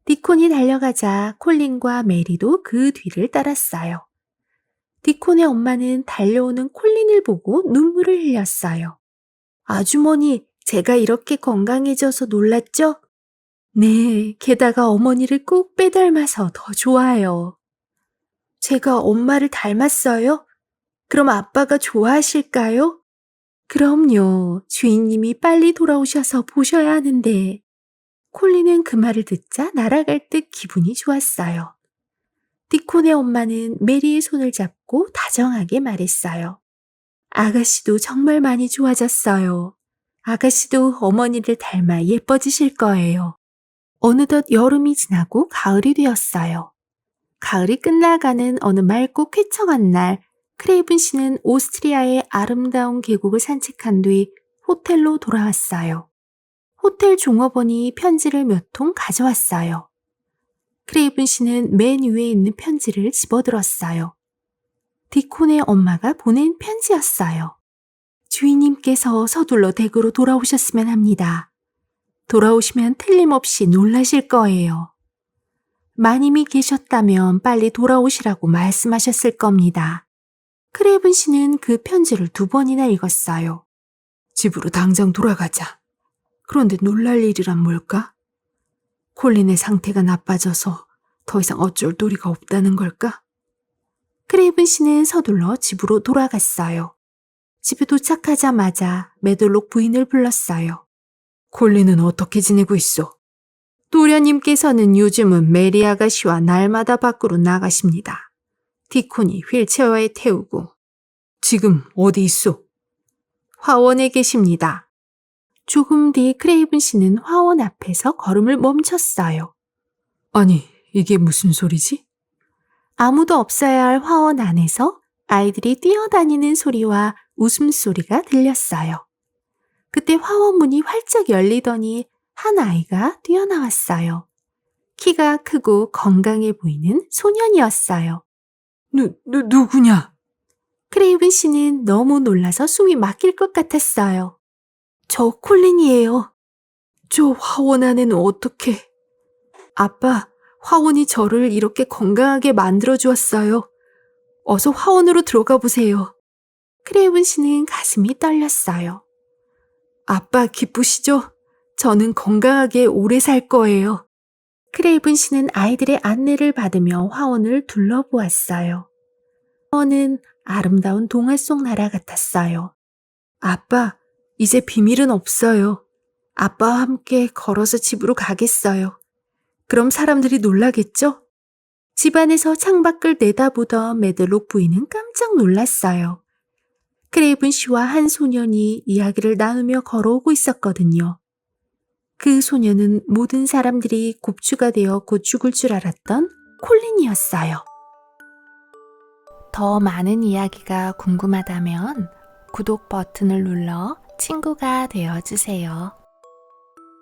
디콘이 달려가자 콜린과 메리도 그 뒤를 따랐어요. 디콘의 엄마는 달려오는 콜린을 보고 눈물을 흘렸어요. 아주머니, 제가 이렇게 건강해져서 놀랐죠? 네, 게다가 어머니를 꼭 빼닮아서 더 좋아요. 제가 엄마를 닮았어요? 그럼 아빠가 좋아하실까요? 그럼요. 주인님이 빨리 돌아오셔서 보셔야 하는데. 콜린은 그 말을 듣자 날아갈 듯 기분이 좋았어요. 디콘의 엄마는 메리의 손을 잡고 다정하게 말했어요. 아가씨도 정말 많이 좋아졌어요. 아가씨도 어머니를 닮아 예뻐지실 거예요. 어느덧 여름이 지나고 가을이 되었어요. 가을이 끝나가는 어느 맑고 쾌청한 날, 크레이븐 씨는 오스트리아의 아름다운 계곡을 산책한 뒤 호텔로 돌아왔어요. 호텔 종업원이 편지를 몇 통 가져왔어요. 크레이븐 씨는 맨 위에 있는 편지를 집어들었어요. 디콘의 엄마가 보낸 편지였어요. 주인님께서 서둘러 댁으로 돌아오셨으면 합니다. 돌아오시면 틀림없이 놀라실 거예요. 마님이 계셨다면 빨리 돌아오시라고 말씀하셨을 겁니다. 크레이븐 씨는 그 편지를 2번이나 읽었어요. 집으로 당장 돌아가자. 그런데 놀랄 일이란 뭘까? 콜린의 상태가 나빠져서 더 이상 어쩔 도리가 없다는 걸까? 크레이븐 씨는 서둘러 집으로 돌아갔어요. 집에 도착하자마자 메들록 부인을 불렀어요. 콜린은 어떻게 지내고 있어? 도련님께서는 요즘은 메리 아가씨와 날마다 밖으로 나가십니다. 디콘이 휠체어에 태우고. 지금 어디 있어? 화원에 계십니다. 조금 뒤 크레이븐 씨는 화원 앞에서 걸음을 멈췄어요. 아니, 이게 무슨 소리지? 아무도 없어야 할 화원 안에서 아이들이 뛰어다니는 소리와 웃음소리가 들렸어요. 그때 화원 문이 활짝 열리더니 한 아이가 뛰어나왔어요. 키가 크고 건강해 보이는 소년이었어요. 누구냐? 크레이븐 씨는 너무 놀라서 숨이 막힐 것 같았어요. 저 콜린이에요. 저 화원 안에는 어떻게? 아빠, 화원이 저를 이렇게 건강하게 만들어 주었어요. 어서 화원으로 들어가 보세요. 크레이븐 씨는 가슴이 떨렸어요. 아빠 기쁘시죠? 저는 건강하게 오래 살 거예요. 크레이븐 씨는 아이들의 안내를 받으며 화원을 둘러보았어요. 화원은 아름다운 동화 속 나라 같았어요. 아빠, 이제 비밀은 없어요. 아빠와 함께 걸어서 집으로 가겠어요. 그럼 사람들이 놀라겠죠? 집안에서 창밖을 내다보던 메들록 부인은 깜짝 놀랐어요. 크레이븐 씨와 한 소년이 이야기를 나누며 걸어오고 있었거든요. 그 소년은 모든 사람들이 곱추가 되어 곧 죽을 줄 알았던 콜린이었어요. 더 많은 이야기가 궁금하다면 구독 버튼을 눌러 친구가 되어주세요.